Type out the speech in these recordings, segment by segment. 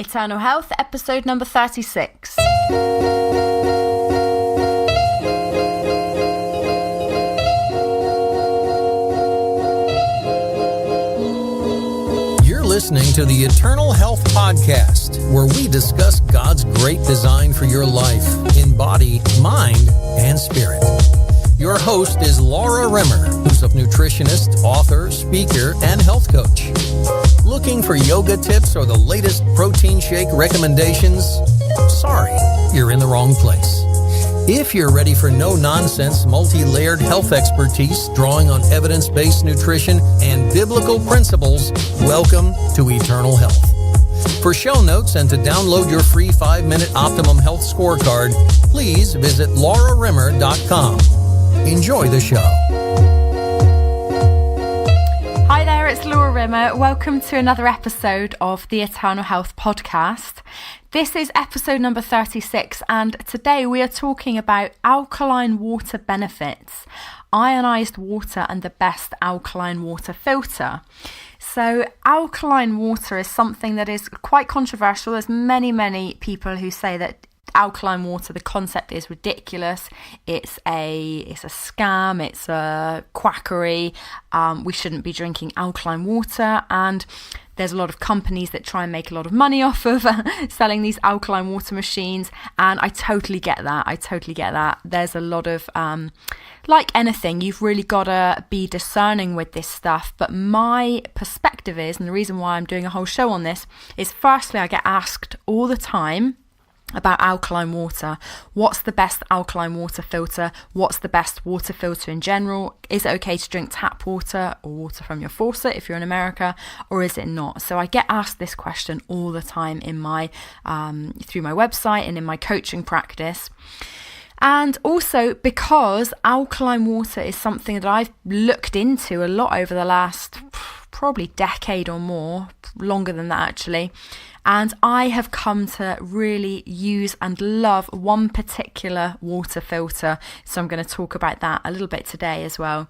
Eternal Health, episode number 36. You're listening to the Eternal Health Podcast, where we discuss God's great design for your life in body, mind, and spirit. Your host is Laura Rimmer, who's a nutritionist, author, speaker, and health coach. Looking for yoga tips or the latest protein shake recommendations? Sorry, you're in the wrong place. If you're ready for no-nonsense, multi-layered health expertise drawing on evidence-based nutrition and biblical principles, welcome to Eternal Health. For show notes and to download your free 5-minute Optimum Health Scorecard, please visit laurarimmer.com. Enjoy the show. Hi there, it's Laura Rimmer. Welcome to another episode of the Eternal Health Podcast. This is episode number 36, and today we are talking about alkaline water benefits, ionized water and the best alkaline water filter. So alkaline water is something that is quite controversial. There's many people who say that alkaline water, the concept is ridiculous. It's a scam. It's a quackery. We shouldn't be drinking alkaline water, and there's a lot of companies that try and make a lot of money off of selling these alkaline water machines, and I totally get that. There's a lot of like anything, you've really got to be discerning with this stuff. But my perspective is, and the reason why I'm doing a whole show on this, is firstly, I get asked all the time about alkaline water. What's the best alkaline water filter? What's the best water filter in general? Is it okay to drink tap water or water from your faucet if you're in America, or is it not? So I get asked this question all the time in my through my website and in my coaching practice. And also because alkaline water is something that I've looked into a lot over the last probably decade or more, longer than that actually. And I have come to really use and love one particular water filter. So I'm going to talk about that a little bit today as well.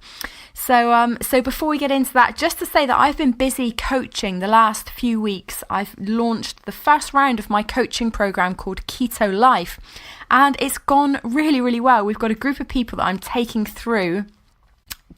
So before we get into that, just to say that I've been busy coaching the last few weeks. I've launched the first round of my coaching program called Keto Life, and it's gone really well. We've got a group of people that I'm taking through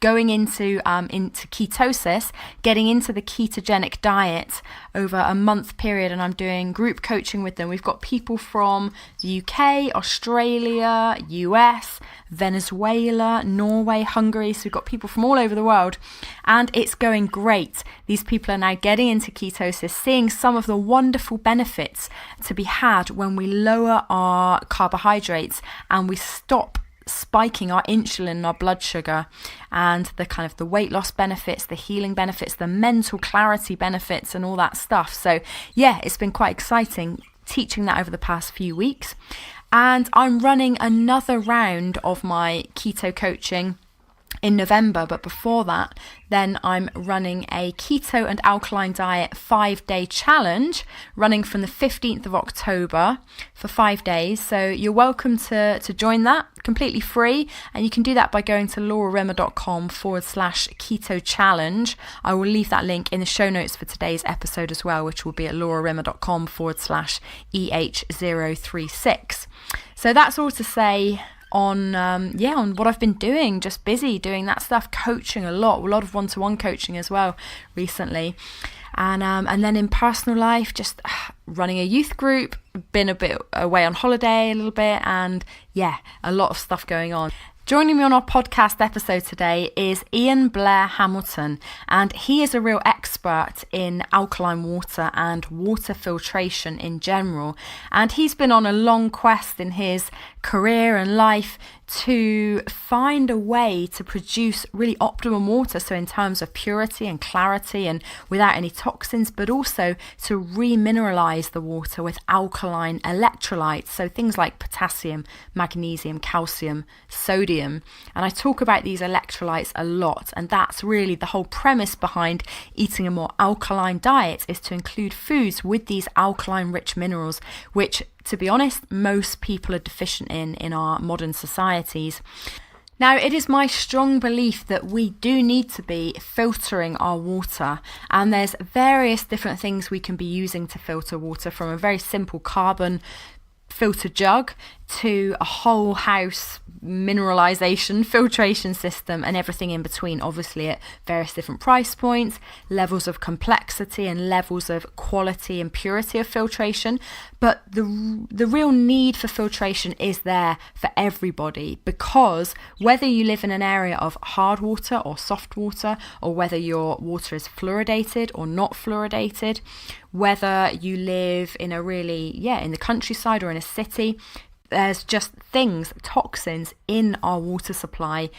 going into ketosis, getting into the ketogenic diet over a month period, and I'm doing group coaching with them. We've got people from the UK, Australia, US, Venezuela, Norway, Hungary, so we've got people from all over the world, and it's going great. These people are now getting into ketosis, seeing some of the wonderful benefits to be had when we lower our carbohydrates and we stop spiking our insulin and our blood sugar, and the kind of the weight loss benefits, the healing benefits, the mental clarity benefits, and all that stuff. So yeah, it's been quite exciting teaching that over the past few weeks. And I'm running another round of my keto coaching in November, but before that, then I'm running a keto and alkaline diet 5-day challenge running from the 15th of October for 5 days. So you're welcome to join that completely free, and you can do that by going to laurarimmer.com/keto challenge. I will leave that link in the show notes for today's episode as well, which will be at laurarimmer.com/EH036. So that's all to say on what I've been doing, just busy doing that stuff, coaching a lot of one-to-one coaching as well recently, and then in personal life, just running a youth group, been a bit away on holiday a little bit, and yeah, a lot of stuff going on. Joining me on our podcast episode today is Ian Blair Hamilton, and he is a real expert in alkaline water and water filtration in general. And he's been on a long quest in his career and life to find a way to produce really optimum water, so in terms of purity and clarity and without any toxins, but also to remineralize the water with alkaline electrolytes, so things like potassium, magnesium, calcium, sodium. And I talk about these electrolytes a lot, and that's really the whole premise behind eating a more alkaline diet, is to include foods with these alkaline rich minerals, which, to be honest, most people are deficient in our modern societies. Now, it is my strong belief that we do need to be filtering our water, and there's various different things we can be using to filter water, from a very simple carbon filter jug to a whole house mineralization filtration system and everything in between, obviously at various different price points, levels of complexity and levels of quality and purity of filtration. But the real need for filtration is there for everybody, because whether you live in an area of hard water or soft water, or whether your water is fluoridated or not fluoridated, whether you live in in the countryside or in a city, there's just toxins in our water supply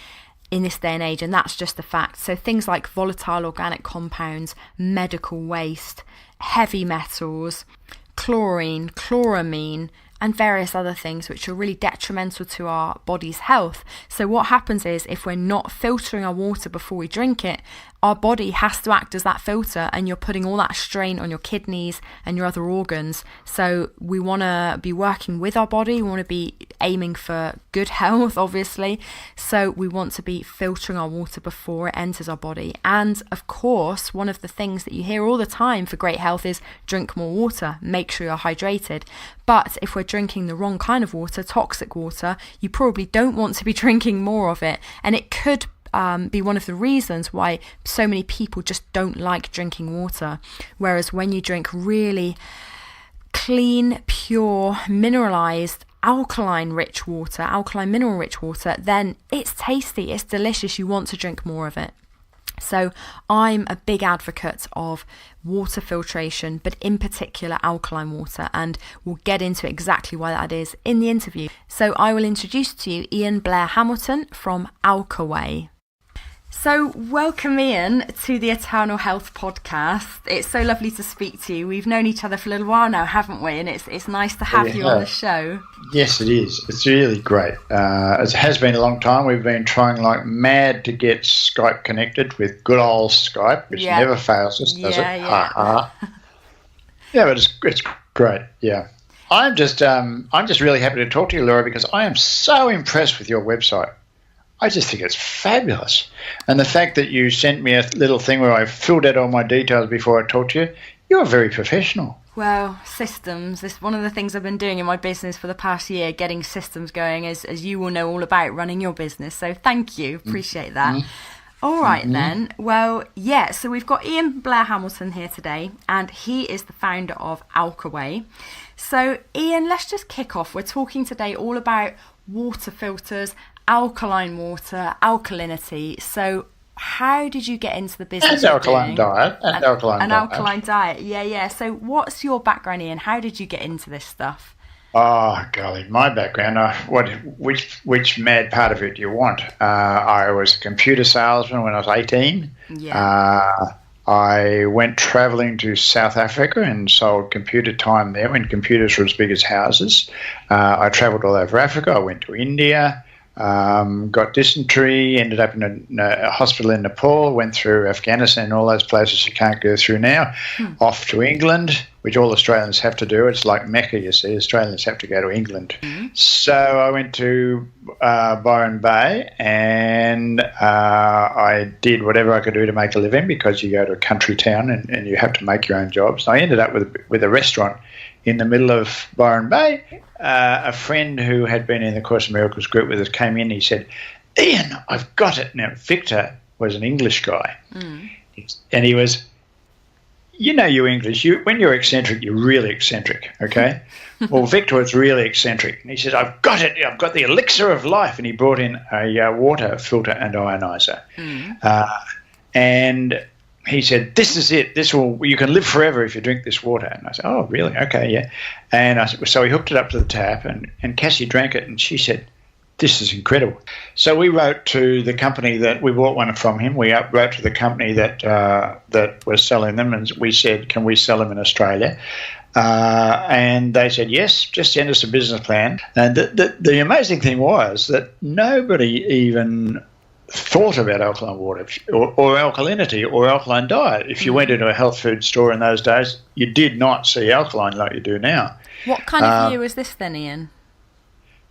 in this day and age, and that's just a fact. So things like volatile organic compounds, medical waste, heavy metals, chlorine, chloramine, and various other things which are really detrimental to our body's health. So what happens is, if we're not filtering our water before we drink it, our body has to act as that filter, and you're putting all that strain on your kidneys and your other organs. So we want to be working with our body. We want to be aiming for good health, obviously. So we want to be filtering our water before it enters our body. And of course, one of the things that you hear all the time for great health is drink more water, make sure you're hydrated. But if we're drinking the wrong kind of water, toxic water, you probably don't want to be drinking more of it. And it could be one of the reasons why so many people just don't like drinking water. Whereas when you drink really clean, pure, mineralized, alkaline mineral rich water, then it's tasty, it's delicious, you want to drink more of it. So I'm a big advocate of water filtration, but in particular alkaline water, and we'll get into exactly why that is in the interview. So I will introduce to you Ian Blair Hamilton from Alkaline. So welcome, Ian, to the Eternal Health podcast. It's so lovely to speak to you. We've known each other for a little while now, haven't we? And it's nice to have you on the show. Yes, it is. It's really great. It has been a long time. We've been trying like mad to get Skype connected with good old Skype, which never fails us, does it? Yeah, but it's great. Yeah. I'm just really happy to talk to you, Laura, because I am so impressed with your website. I just think it's fabulous. And the fact that you sent me a little thing where I filled out all my details before I talked to you, you're very professional. Well, systems is one of the things I've been doing in my business for the past year, getting systems going, as you will know all about running your business. So thank you. Appreciate that. Mm-hmm. All right, then. Well, yeah, so we've got Ian Blair Hamilton here today, and he is the founder of Alkaline. So, Ian, let's just kick off. We're talking today all about water filters, alkaline water, alkalinity. So how did you get into the business? And alkaline diet. Alkaline diet. Yeah. So what's your background, Ian? How did you get into this stuff? Oh, golly, my background, which mad part of it do you want? I was a computer salesman when I was 18. Yeah. I went travelling to South Africa and sold computer time there when computers were as big as houses. I travelled all over Africa. I went to India. Got dysentery, ended up in a hospital in Nepal, went through Afghanistan, all those places you can't go through now, off to England, which all Australians have to do. It's like Mecca, you see. Australians have to go to England. Mm-hmm. So I went to Byron Bay, and I did whatever I could do to make a living, because you go to a country town and you have to make your own jobs. I ended up with a restaurant in the middle of Byron Bay. A friend who had been in the Course of Miracles group with us came in. He said, "Ian, I've got it." Now, Victor was an English guy. And he was, you English, when you're eccentric, you're really eccentric, okay? Well, Victor was really eccentric. And he said, "I've got it. I've got the elixir of life." And he brought in a water filter and ionizer. And he said, "This is it. You can live forever if you drink this water." And I said, "Oh, really? Okay, yeah." And so he hooked it up to the tap, and Cassie drank it, and she said, "This is incredible." So we wrote to the company that we bought one from him. We wrote to the company that was selling them, and we said, "Can we sell them in Australia?" And they said, "Yes, just send us a business plan." And the amazing thing was that nobody even thought about alkaline water or alkalinity or alkaline diet. If you went into a health food store in those days, you did not see alkaline like you do now. What kind of year was this then, Ian?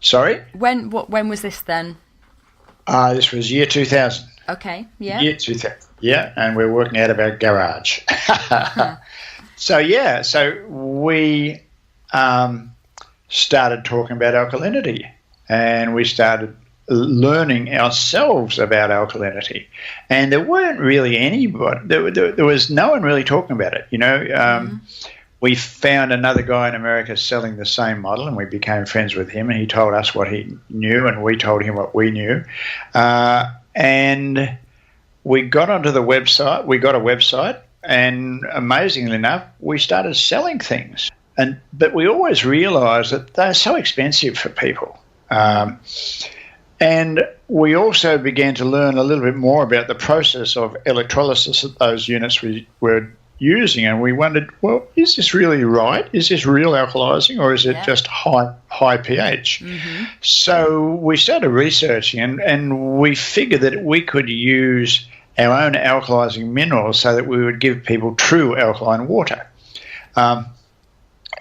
Sorry? When was this then? This was year 2000. Okay, yeah. Year 2000, yeah, and we're working out of our garage. So we started talking about alkalinity, and we started learning ourselves about alkalinity. And there weren't really anybody, there was no one really talking about it, We found another guy in America selling the same model, and we became friends with him, and he told us what he knew, and we told him what we knew. And we got onto the website. We got a website, and amazingly enough, we started selling things. But we always realised that they're so expensive for people. And we also began to learn a little bit more about the process of electrolysis that those units were using, and we wondered, well, is this really right? Is this real alkalizing, or is it just high pH? Mm-hmm. So we started researching, and we figured that we could use our own alkalizing minerals so that we would give people true alkaline water.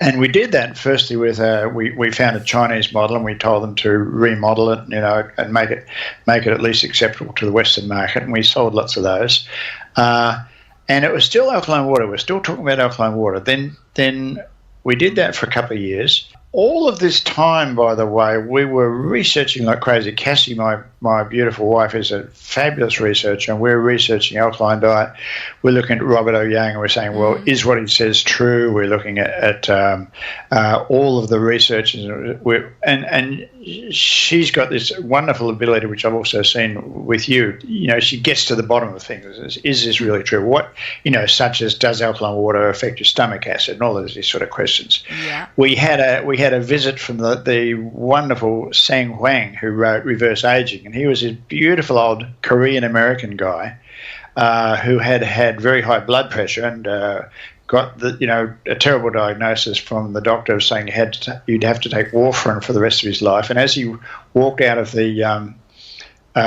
And we did that firstly with we found a Chinese model, and we told them to remodel it, and make it at least acceptable to the Western market, and we sold lots of those. And it was still alkaline water. We're still talking about alkaline water. Then we did that for a couple of years. All of this time, by the way, we were researching like crazy. Cassie, my beautiful wife, is a fabulous researcher, and we're researching alkaline diet. We're looking at Robert O. Young, and we're saying, well, is what he says true? We're looking at all of the research, and she's got this wonderful ability, which I've also seen with you. She gets to the bottom of things. Is this really true? What, such as, does alkaline water affect your stomach acid, and all of these sort of questions. Yeah. We had a visit from the wonderful Sang Huang, who wrote Reverse Aging, and he was this beautiful old Korean-American guy who had very high blood pressure and got a terrible diagnosis from the doctor saying you'd have to take warfarin for the rest of his life. And as he walked out of the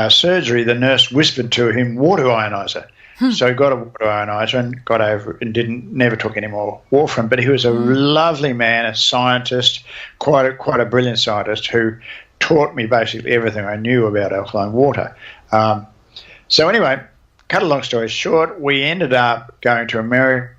surgery, the nurse whispered to him, "Water ionizer." So he got a water ionizer and got over it and never took any more warfarin. But he was a lovely man, a scientist, quite a brilliant scientist who taught me basically everything I knew about alkaline water. So anyway, cut a long story short, we ended up going to America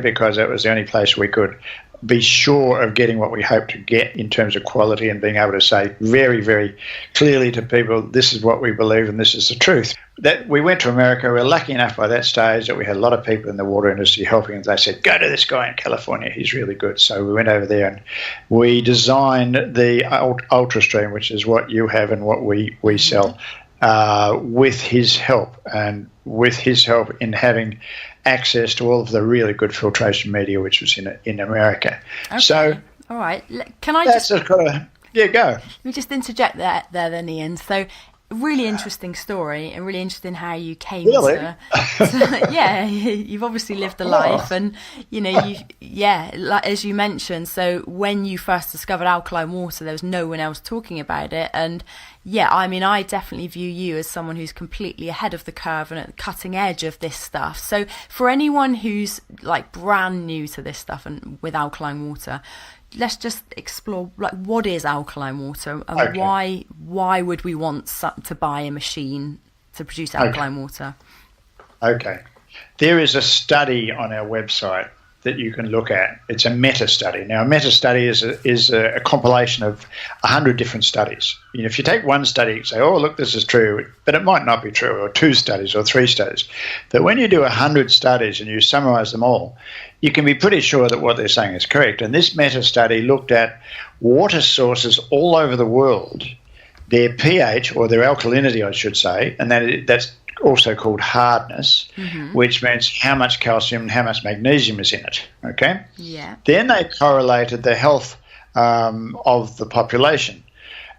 because that was the only place we could be sure of getting what we hoped to get in terms of quality and being able to say very, very clearly to people, this is what we believe and this is the truth. That we went to America. We were lucky enough by that stage that we had a lot of people in the water industry helping, and they said, go to this guy in California, he's really good. So we went over there and we designed the Ultrastream, which is what you have and what we sell, with his help, and with his help in having access to all of the really good filtration media which was in America. Okay. So, all right, can I just go. Let me just interject there then, Ian. So, really interesting story, and really interesting how you came to yeah, you've obviously lived the life, and like as you mentioned, so when you first discovered alkaline water, there was no one else talking about it, and I definitely view you as someone who's completely ahead of the curve and at the cutting edge of this stuff. So for anyone who's like brand new to this stuff and with alkaline water, let's just explore, like, what is alkaline water, and why would we want to buy a machine to produce alkaline water? Okay. There is a study on our website that you can look at. It's a meta-study. Now, a meta-study is a compilation of 100 different studies. If you take one study and say, oh, look, this is true, but it might not be true, or 2 studies or 3 studies. But when you do 100 studies and you summarize them all, you can be pretty sure that what they're saying is correct. And this meta-study looked at water sources all over the world, their pH, or their alkalinity, I should say, and that's also called hardness, which means how much calcium and how much magnesium is in it, okay? Yeah. Then they correlated the health of the population.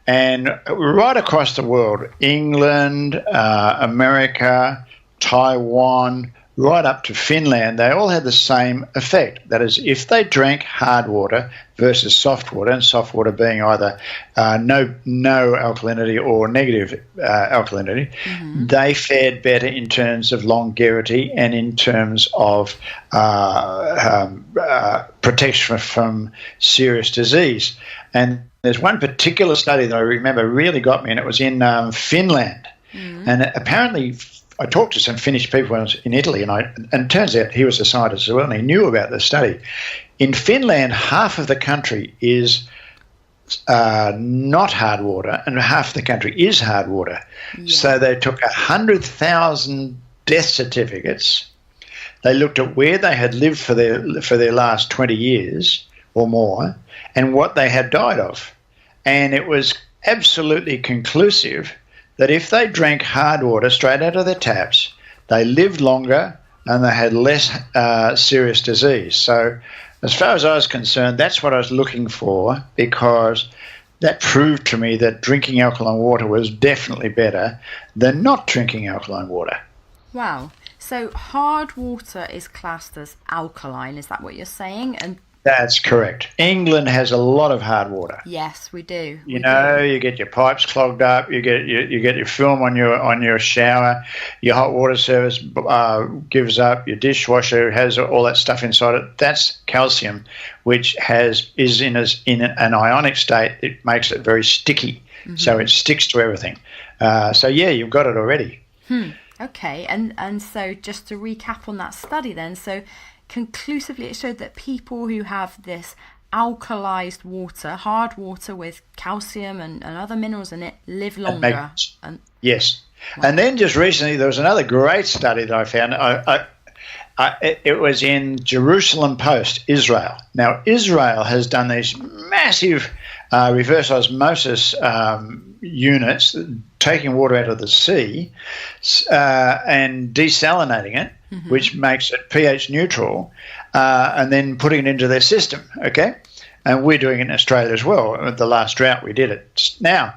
And right across the world, England, America, Taiwan, right up to Finland, they all had the same effect. That is, if they drank hard water versus soft water, and soft water being either no alkalinity or negative alkalinity, they fared better in terms of longevity and in terms of protection from serious disease. And there's one particular study that I remember really got me, and it was in Finland. And apparently, I talked to some Finnish people when I was in Italy, and it turns out he was a scientist as well, and he knew about this study. In Finland, half of the country is not hard water, and half of the country is hard water. Yeah. So they took 100,000 death certificates. They looked at where they had lived for their last 20 years or more, and what they had died of. And it was absolutely conclusive that if they drank hard water straight out of their taps, they lived longer and they had less serious disease. So as far as I was concerned, that's what I was looking for, because that proved to me that drinking alkaline water was definitely better than not drinking alkaline water. Wow. So hard water is classed as alkaline, is that what you're saying? And that's correct. England has a lot of hard water. Yes, we do. You get your pipes clogged up. You get your film on your shower. Your hot water service gives up. Your dishwasher has all that stuff inside it. That's calcium, which is in an ionic state. It makes it very sticky, so it sticks to everything. So yeah, you've got it already. Okay, and so just to recap on that study, then, so. Conclusively, it showed that people who have this alkalized water, hard water with calcium and other minerals in it, live longer. Yes. Wow. And then just recently, there was another great study that I found. It was in Jerusalem Post, Israel. Now, Israel has done these massive reverse osmosis units, taking water out of the sea and desalinating it, which makes it pH neutral, and then putting it into their system, okay? And we're doing it in Australia as well. At the last drought, we did it. Now,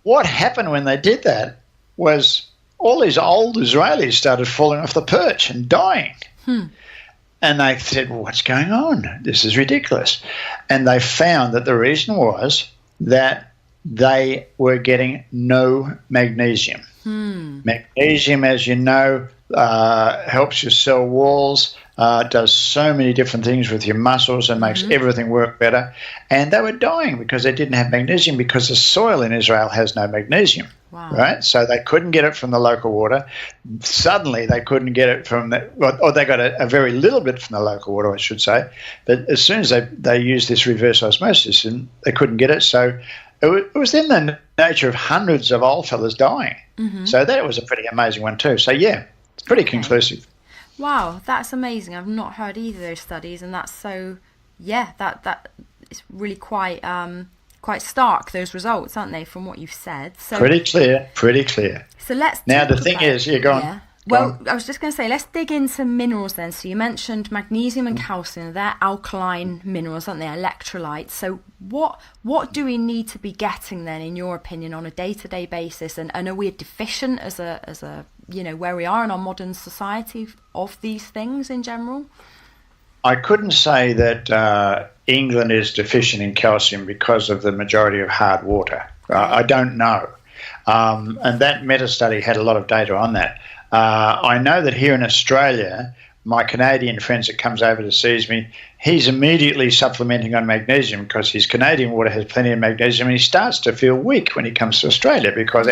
what happened when they did that was all these old Israelis started falling off the perch and dying. And they said, well, what's going on? This is ridiculous. And they found that the reason was that they were getting no magnesium. Magnesium, as you know, helps your cell walls, does so many different things with your muscles and makes everything work better. And they were dying because they didn't have magnesium, because the soil in Israel has no magnesium. Wow. Right? So they couldn't get it from the local water. Suddenly they couldn't get it from or they got a very little bit from the local water, I should say. But as soon as they used this reverse osmosis, and they couldn't get it. So it was in the nature of hundreds of old fellas dying. So that was a pretty amazing one too. So yeah, it's pretty conclusive. Wow, that's amazing. I've not heard either of those studies, and that's so, yeah, that is really quite stark, those results, aren't they, from what you've said? So pretty clear. So let's now the thing is, go on. Yeah. Well, I was just going to say, let's dig into minerals then. So you mentioned magnesium and calcium. They're alkaline minerals, aren't they? Electrolytes. So what do we need to be getting then, in your opinion, on a day-to-day basis? And are we deficient as a where we are in our modern society of these things in general? I couldn't say that England is deficient in calcium because of the majority of hard water. I don't know. And that meta-study had a lot of data on that. I know that here in Australia, my Canadian friend that comes over to see me, he's immediately supplementing on magnesium because his Canadian water has plenty of magnesium, and he starts to feel weak when he comes to Australia because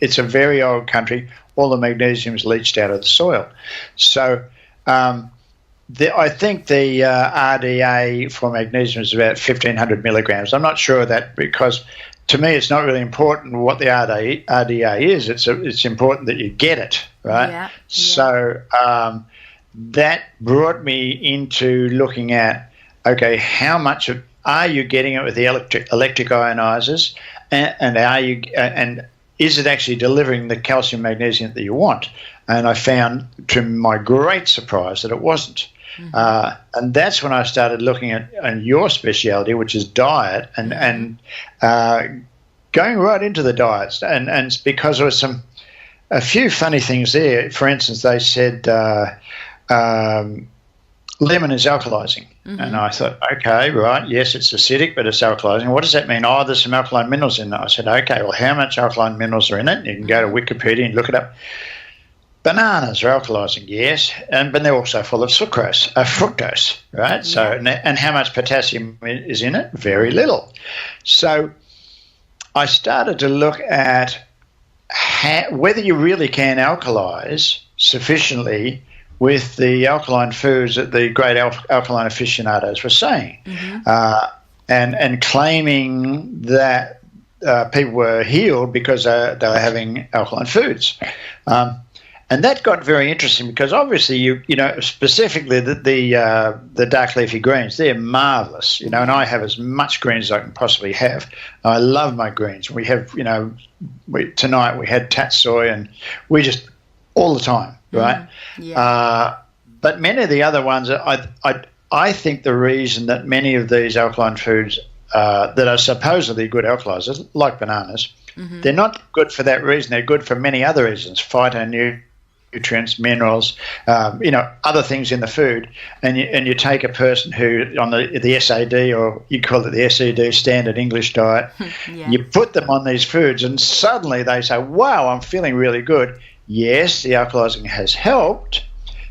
it's a very old country. All the magnesium is leached out of the soil. So I think the RDA for magnesium is about 1,500 milligrams. I'm not sure of that because to me it's not really important what the RDA is. It's important that you get it, right? Yeah. So that brought me into looking at, okay, how much are you getting it with the electric ionizers, and is it actually delivering the calcium magnesium that you want? And I found, to my great surprise, that it wasn't. And that's when I started looking at your speciality, which is diet, and going right into the diets. And because there was some a few funny things there. For instance, they said lemon is alkalizing. Mm-hmm. And I thought, okay, right, yes, it's acidic, but it's alkalizing. What does that mean? Oh, there's some alkaline minerals in it. I said, okay, well, how much alkaline minerals are in it? You can go to Wikipedia and look it up. Bananas are alkalizing, yes, but they're also full of fructose, right? Yeah. So, and how much potassium is in it? Very little. So I started to look at whether you really can alkalize sufficiently with the alkaline foods that the great alkaline aficionados were saying, and claiming that people were healed because they were having alkaline foods. And that got very interesting because obviously, you know, specifically the dark leafy greens, they're marvellous, you know, and I have as much greens as I can possibly have. I love my greens. We have, you know, tonight we had tatsoi and we just all the time, right? Yeah. But many of the other ones, I think the reason that many of these alkaline foods that are supposedly good alkalizers, like bananas, they're not good for that reason. They're good for many other reasons, phytonutrients, minerals, you know, other things in the food, and you take a person who on the SAD, or you call it the SED, Standard English Diet, you put them on these foods and suddenly they say, wow, I'm feeling really good. Yes, the alkalizing has helped.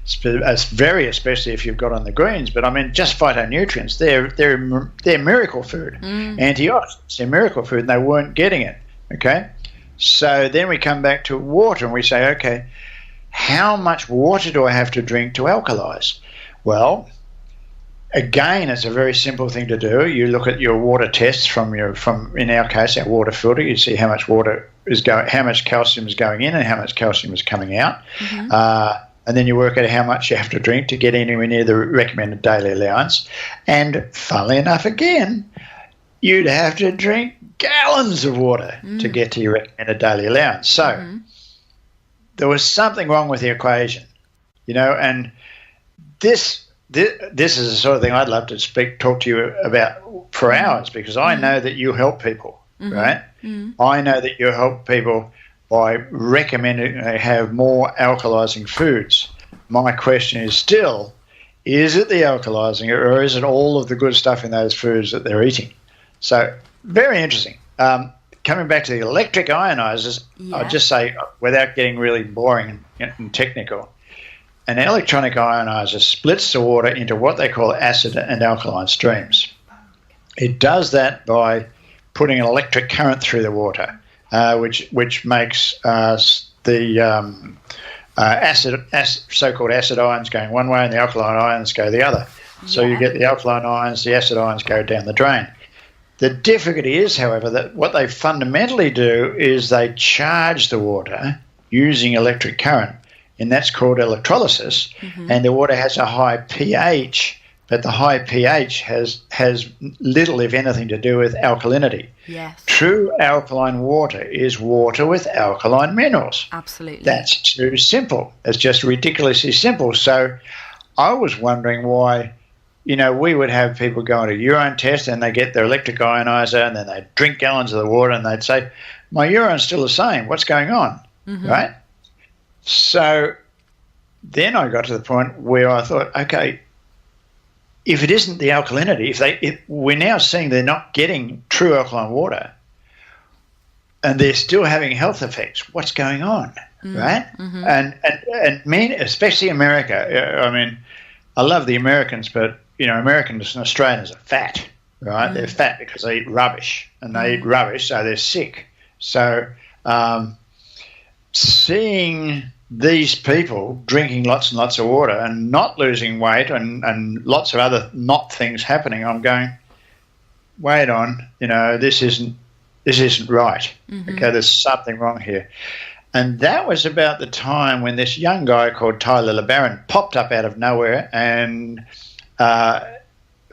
It's very, especially if you've got on the greens, but I mean, just phytonutrients, they're miracle food. Antioxidants, they're miracle food, and they weren't getting it. Okay, so then we come back to water and we say, okay, how much water do I have to drink to alkalize? Well, again, it's a very simple thing to do. You look at your water tests from in our case, our water filter. You see how much water is going, how much calcium is going in, and how much calcium is coming out. And then you work out how much you have to drink to get anywhere near the recommended daily allowance. And funnily enough, again, you'd have to drink gallons of water to get to your recommended daily allowance. So there was something wrong with the equation, you know, and this is the sort of thing I'd love to talk to you about for hours, because I know that you help people, right? I know that you help people by recommending they have more alkalizing foods. My question is still, is it the alkalizing, or is it all of the good stuff in those foods that they're eating? So very interesting. Coming back to the electric ionizers, I'll just say, without getting really boring and technical, an electronic ionizer splits the water into what they call acid and alkaline streams. It does that by putting an electric current through the water, which makes the so-called acid ions going one way and the alkaline ions go the other. So you get the alkaline ions, the acid ions go down the drain. The difficulty is, however, that what they fundamentally do is they charge the water using electric current, and that's called electrolysis. And the water has a high pH, but the high pH has little, if anything, to do with alkalinity. Yes. True alkaline water is water with alkaline minerals. Absolutely. That's too simple. It's just ridiculously simple. So I was wondering why, you know, we would have people go on a urine test and they get their electric ionizer and then they drink gallons of the water and they'd say, my urine's still the same. What's going on? Right? So then I got to the point where I thought, okay, if it isn't the alkalinity, if we're now seeing they're not getting true alkaline water and they're still having health effects, what's going on? Right? And men, especially America, I mean, I love the Americans, but you know, Americans and Australians are fat, right? They're fat because they eat rubbish, and they eat rubbish, so they're sick. So seeing these people drinking lots and lots of water and not losing weight and lots of other not things happening, I'm going, wait on, you know, this isn't right. Okay, there's something wrong here. And that was about the time when this young guy called Tyler LeBaron popped up out of nowhere and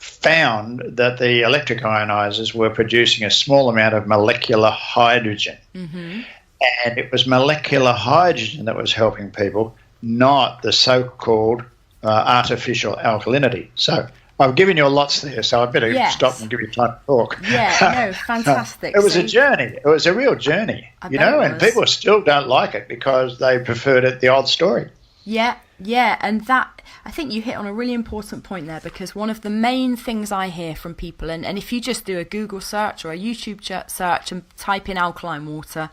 found that the electric ionizers were producing a small amount of molecular hydrogen. And it was molecular hydrogen that was helping people, not the so-called artificial alkalinity. So I've given you lots there, so I better stop and give you time to talk. Yeah, no, fantastic. It was a journey. It was a real journey, and people still don't like it because they preferred it the old story. Yeah, and that, I think you hit on a really important point there, because one of the main things I hear from people, and if you just do a Google search or a YouTube search and type in alkaline water,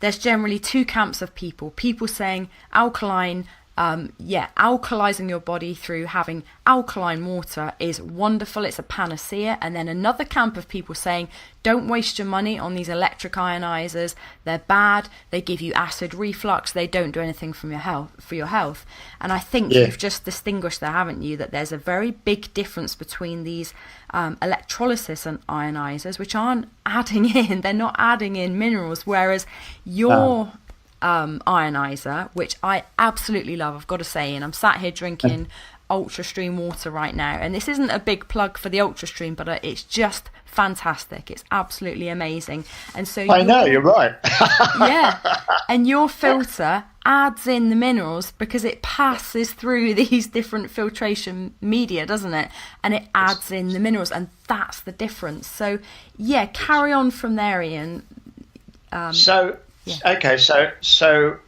there's generally two camps of people. People saying alkaline, alkalizing your body through having alkaline water is wonderful, it's a panacea. And then another camp of people saying, don't waste your money on these electric ionizers, they're bad, they give you acid reflux, they don't do anything for your health. And I think you've just distinguished there, haven't you, that there's a very big difference between these electrolysis and ionizers, which aren't adding in, they're not adding in minerals, whereas your ionizer, which I absolutely love, I've got to say, and I'm sat here drinking Ultrastream water right now, and this isn't a big plug for the Ultrastream, but it's just fantastic, it's absolutely amazing. And so I know, you're right. And your filter adds in the minerals because it passes through these different filtration media, doesn't it? And it adds in the minerals, and that's the difference. So carry on from there, Ian. Okay, so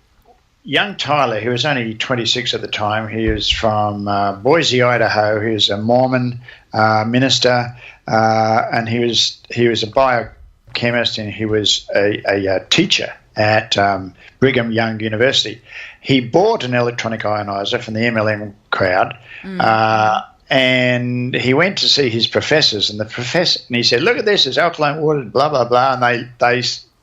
young Tyler, who was only 26 at the time, he was from Boise, Idaho. He was a Mormon minister, and he was a biochemist, and he was a teacher at Brigham Young University. He bought an electronic ionizer from the MLM crowd, and he went to see his professors, and he said, "Look at this, it's alkaline water, blah blah blah," and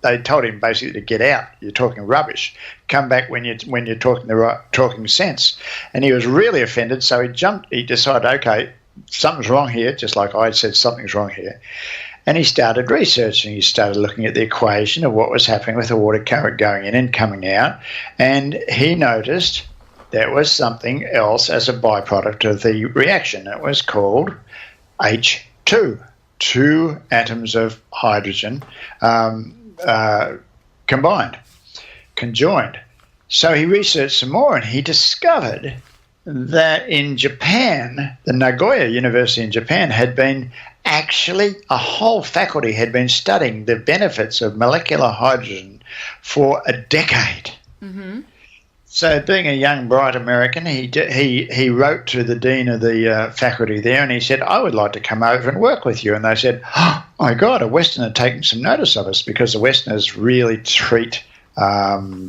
they told him basically to get out. You're talking rubbish. Come back when you're talking sense. And he was really offended. So he decided, okay, something's wrong here. Just like I said, something's wrong here. And he started researching. He started looking at the equation of what was happening with the water current going in and coming out. And he noticed there was something else as a byproduct of the reaction. It was called H2, 2 atoms of hydrogen conjoined. So he researched some more, and he discovered that in Japan, the Nagoya University in Japan had been actually, a whole faculty had been studying the benefits of molecular hydrogen for a decade. Mm-hmm. So being a young, bright American, he wrote to the dean of the faculty there, and he said, I would like to come over and work with you. And they said, oh my God, a Westerner taking some notice of us, because the Westerners really treat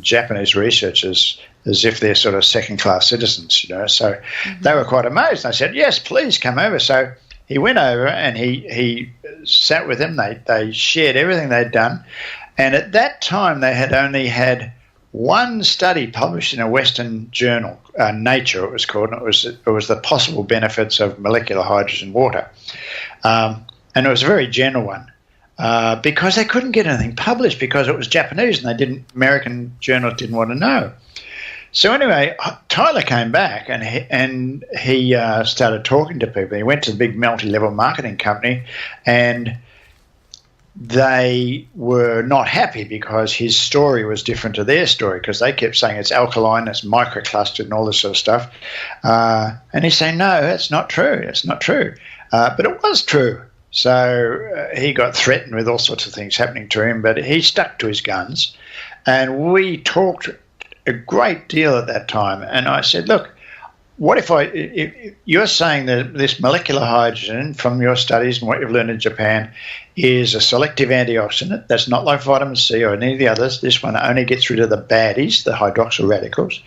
Japanese researchers as if they're sort of second-class citizens, So they were quite amazed. I said, yes, please come over. So he went over and he sat with them. They shared everything they'd done. And at that time, they had only had one study published in a Western journal, Nature it was called, and it was the possible benefits of molecular hydrogen water. And it was a very general one, because they couldn't get anything published because it was Japanese, and American journals didn't want to know. So anyway, Tyler came back and he started talking to people. He went to the big multi-level marketing company, and they were not happy because his story was different to their story, because they kept saying it's alkaline, it's microclustered and all this sort of stuff. And he's saying, no, that's not true. It's not true. But it was true. So he got threatened with all sorts of things happening to him, but he stuck to his guns. And we talked a great deal at that time. And I said, look, what if you're saying that this molecular hydrogen from your studies and what you've learned in Japan is a selective antioxidant that's not like vitamin C or any of the others. This one only gets rid of the baddies, the hydroxyl radicals.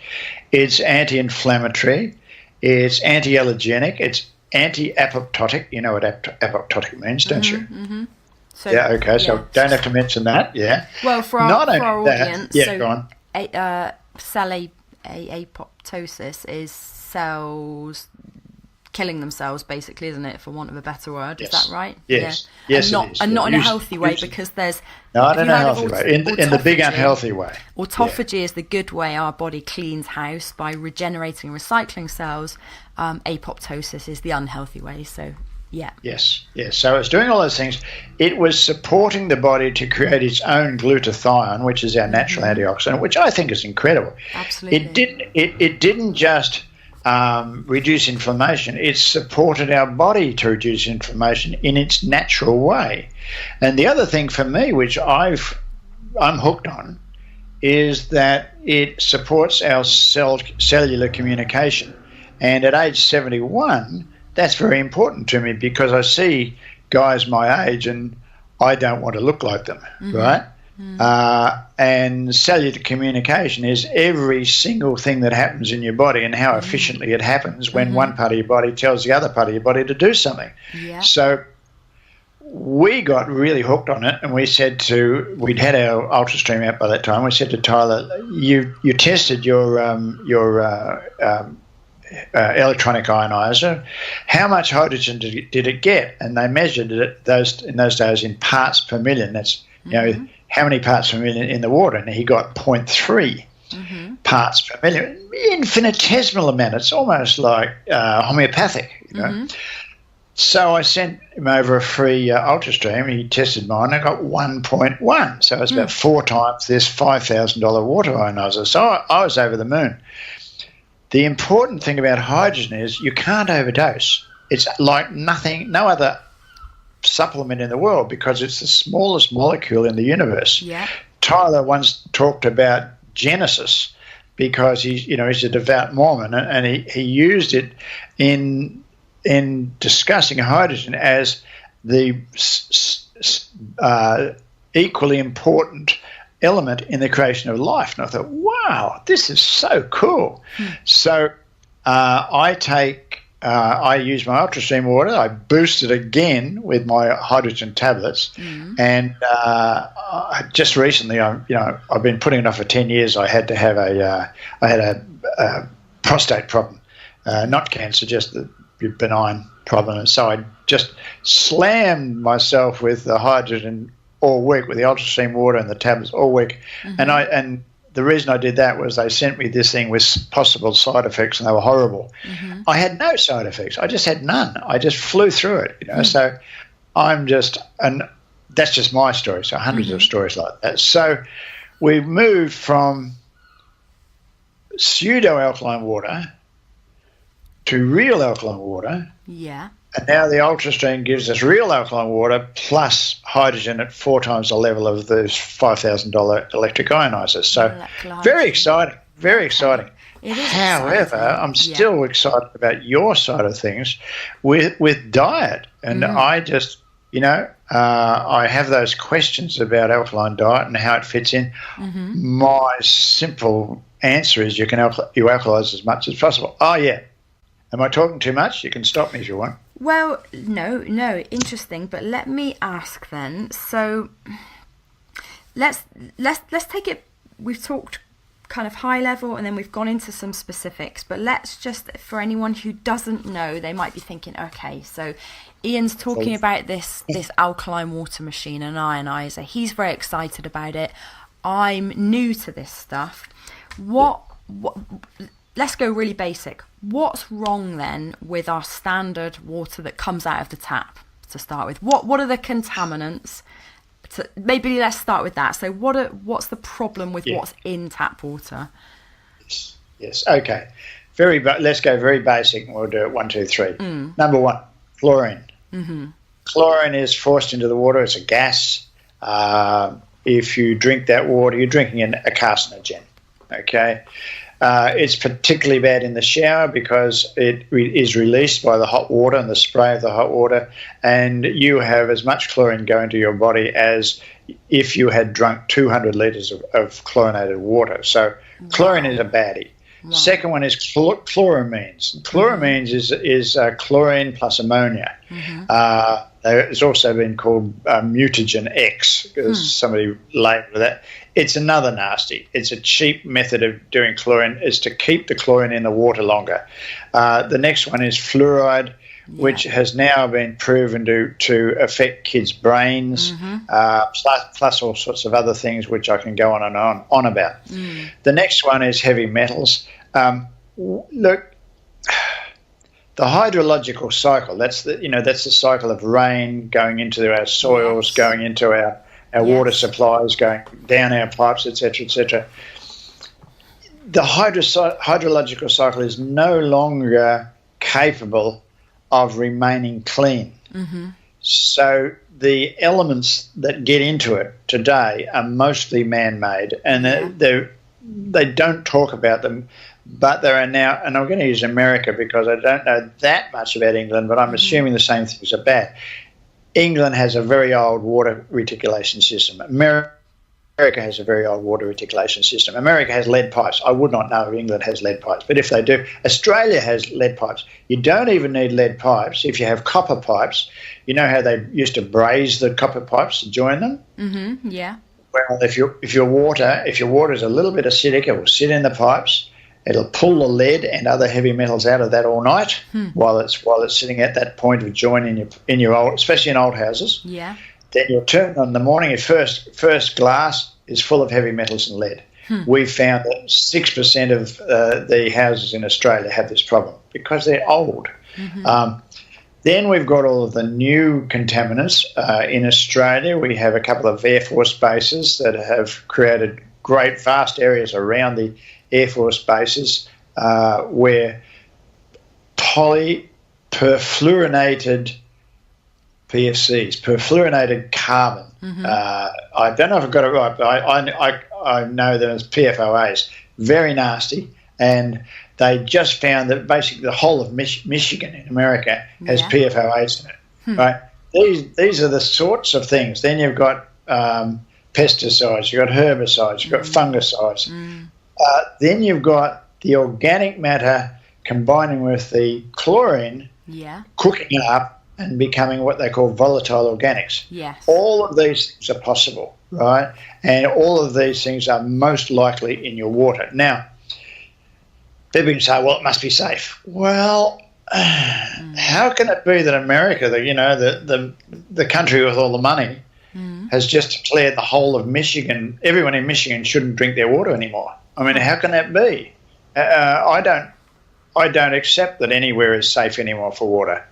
It's anti-inflammatory. It's anti-allergenic. It's anti-apoptotic. You know what apoptotic means, don't you? Mm-hmm. So, so don't have to mention that, Well, for our audience, go on. Cell apoptosis is cells killing themselves, basically, isn't it, for want of a better word? Yes. Is that right? Yes. Yes, and not in a healthy way, because there's... Not in a healthy way, in the big unhealthy way. Autophagy is the good way our body cleans house by regenerating and recycling cells. Apoptosis is the unhealthy way, so... Yeah. Yes. So it's doing all those things. It was supporting the body to create its own glutathione, which is our natural antioxidant, which I think is incredible. Absolutely. It didn't just reduce inflammation. It's supported our body to reduce inflammation in its natural way. And the other thing for me, which I'm hooked on, is that it supports our cellular communication. And at age 71, that's very important to me, because I see guys my age and I don't want to look like them, right? And cellular communication is every single thing that happens in your body and how efficiently it happens when one part of your body tells the other part of your body to do something. Yeah. So we got really hooked on it, and we'd had our Ultrastream out by that time. We said to Tyler, you tested your electronic ionizer. How much hydrogen did it get? And they measured it in those days in parts per million. That's how many parts per million in the water, and he got 0.3 parts per million. Infinitesimal amount. It's almost like homeopathic, you know. So I sent him over a free Ultrastream. He tested mine. I got 1.1. So it's about 4 times this $5,000 water ionizer. So I was over the moon. The important thing about hydrogen is you can't overdose. It's like no other supplement in the world, because it's the smallest molecule in the universe. Yeah. Tyler once talked about Genesis, because he's a devout Mormon, and he used it in discussing hydrogen as the equally important element in the creation of life. And I thought, wow, this is so cool. So I use my Ultrastream water. I boost it again with my hydrogen tablets, and just recently, I've been putting it off for 10 years. I had to have a prostate problem, not cancer, just the benign problem, and so I just slammed myself with the hydrogen all week, with the Ultrastream water and the tablets all week, and the reason I did that was they sent me this thing with possible side effects, and they were horrible. I had no side effects. I just had none. I just flew through it, So and that's just my story. So hundreds of stories like that. So we moved from pseudo-alkaline water to real alkaline water. Yeah. And now the Ultrastream gives us real alkaline water plus hydrogen at 4 times the level of those $5,000 electric ionizers. So very exciting, very exciting. However, I'm still excited about your side of things with diet. And I just, I have those questions about alkaline diet and how it fits in. My simple answer is you alkalize as much as possible. Oh, yeah. Am I talking too much? You can stop me if you want. Well, no, interesting. But let me ask then. So let's take it. We've talked kind of high level, and then we've gone into some specifics. But let's just, for anyone who doesn't know, they might be thinking, okay, so Ian's talking about this alkaline water machine, an ionizer. He's very excited about it. I'm new to this stuff. What? Let's go really basic. What's wrong then with our standard water that comes out of the tap to start with? What are the contaminants? Maybe let's start with that. So what's the problem with what's in tap water? Yes. Okay. Let's go very basic, and we'll do it 1, 2, 3. Number 1, chlorine. Chlorine is forced into the water. It's a gas. If you drink that water, you're drinking a carcinogen. Okay. It's particularly bad in the shower because it is released by the hot water and the spray of the hot water, and you have as much chlorine going to your body as if you had drunk 200 litres of chlorinated water. So chlorine is a baddie. Wow. Second one is chloramines. Chloramines is chlorine plus ammonia. It's also been called mutagen X because somebody labelled that. It's another nasty. It's a cheap method of doing chlorine is to keep the chlorine in the water longer. The next one is fluoride, which has now been proven to affect kids' brains, plus all sorts of other things which I can go on and on about. The next one is heavy metals. Look, the hydrological cycle, that's the cycle of rain going into our soils, going into our water supplies, going down our pipes, etc., etc. the hydrological cycle is no longer capable of remaining clean. Mm-hmm. So the elements that get into it today are mostly man-made, and they don't talk about them, but there are now, and I'm going to use America because I don't know that much about England, but I'm assuming the same things are bad. England has a very old water reticulation system. America has a very old water reticulation system. America has lead pipes. I would not know if England has lead pipes, but if they do, Australia has lead pipes. You don't even need lead pipes if you have copper pipes. You know how they used to braise the copper pipes to join them? Mm-hmm. Yeah. Well, if your water is a little bit acidic, it will sit in the pipes. It'll pull the lead and other heavy metals out of that all night while it's sitting at that point of join in your old, especially in old houses. Yeah. Then you'll turn on in the morning. Your first glass is full of heavy metals and lead. We've found that 6% of the houses in Australia have this problem because they're old. Mm-hmm. Then we've got all of the new contaminants. In Australia, we have a couple of Air Force bases that have created great vast areas around the Air Force bases where polyperfluorinated PFCs, perfluorinated carbon. Mm-hmm. I don't know if I got it right, but I know them as PFOAs. Very nasty, and they just found that basically the whole of Michigan in America has PFOAs in it. Right? These are the sorts of things. Then you've got pesticides, you've got herbicides, you've got fungicides. Then you've got the organic matter combining with the chlorine, cooking it up and becoming what they call volatile organics. Yes. All of these things are possible, right? And all of these things are most likely in your water. Now, people can say, well, it must be safe. Well, how can it be that America, the country with all the money, has just declared the whole of Michigan, everyone in Michigan shouldn't drink their water anymore? I mean, how can that be? I don't accept that anywhere is safe anymore for water.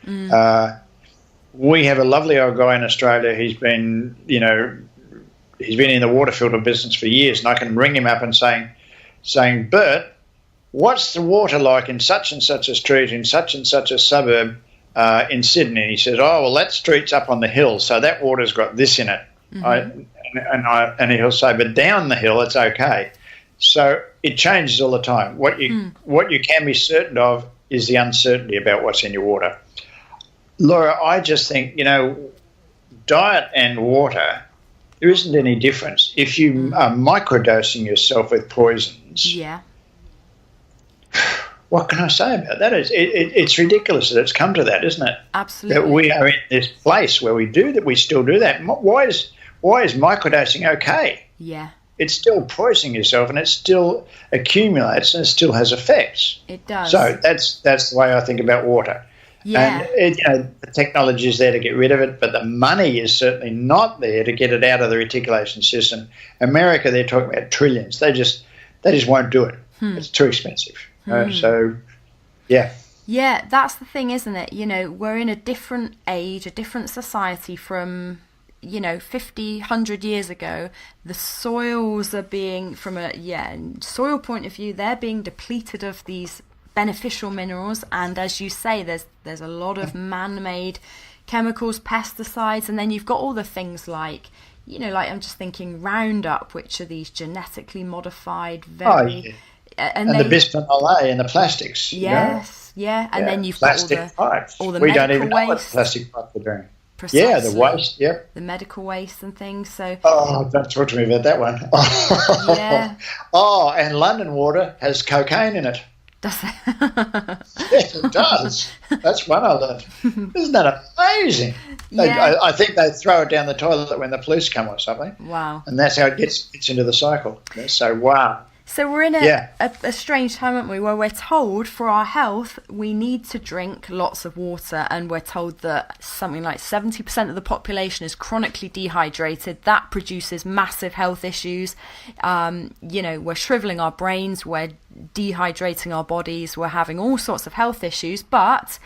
We have a lovely old guy in Australia. He's been in the water filter business for years, and I can ring him up and saying, Bert, what's the water like in such and such a street in such and such a suburb in Sydney? And he says, oh, well, that street's up on the hill, so that water's got this in it. And he'll say, but down the hill it's okay. So it changes all the time. What you can be certain of is the uncertainty about what's in your water. Laura, I just think, diet and water, there isn't any difference. If you are microdosing yourself with poisons, what can I say about that? It's ridiculous that it's come to that, isn't it? Absolutely. That we are in this place where we still do that. Why is microdosing okay? Yeah. It's still poisoning yourself, and it still accumulates, and it still has effects. It does. So that's the way I think about water. Yeah. And the technology is there to get rid of it, but the money is certainly not there to get it out of the reticulation system. America, they're talking about trillions. They just won't do it. It's too expensive. So, yeah. Yeah, that's the thing, isn't it? We're in a different age, a different society from 50, 100 years ago. The soils are being, from a soil point of view, they're being depleted of these beneficial minerals, and as you say, there's a lot of man-made chemicals, pesticides, and then you've got all the things like I'm just thinking Roundup, which are these genetically modified and the bisphenol A and the plastics. Yes, and then you've got all the we medical don't even know what waste. Plastic pipes are doing. Precisely. Yeah, the waste, the medical waste and things. So don't talk to me about that one. And London water has cocaine in it. Does it? Yes, it does. That's one I learned. Isn't that amazing? I think they throw it down the toilet when the police come or something. Wow. And that's how it gets into the cycle. So, wow. So we're in a strange time, aren't we, where we're told for our health we need to drink lots of water, and we're told that something like 70% of the population is chronically dehydrated. That produces massive health issues. We're shriveling our brains, we're dehydrating our bodies, we're having all sorts of health issues. But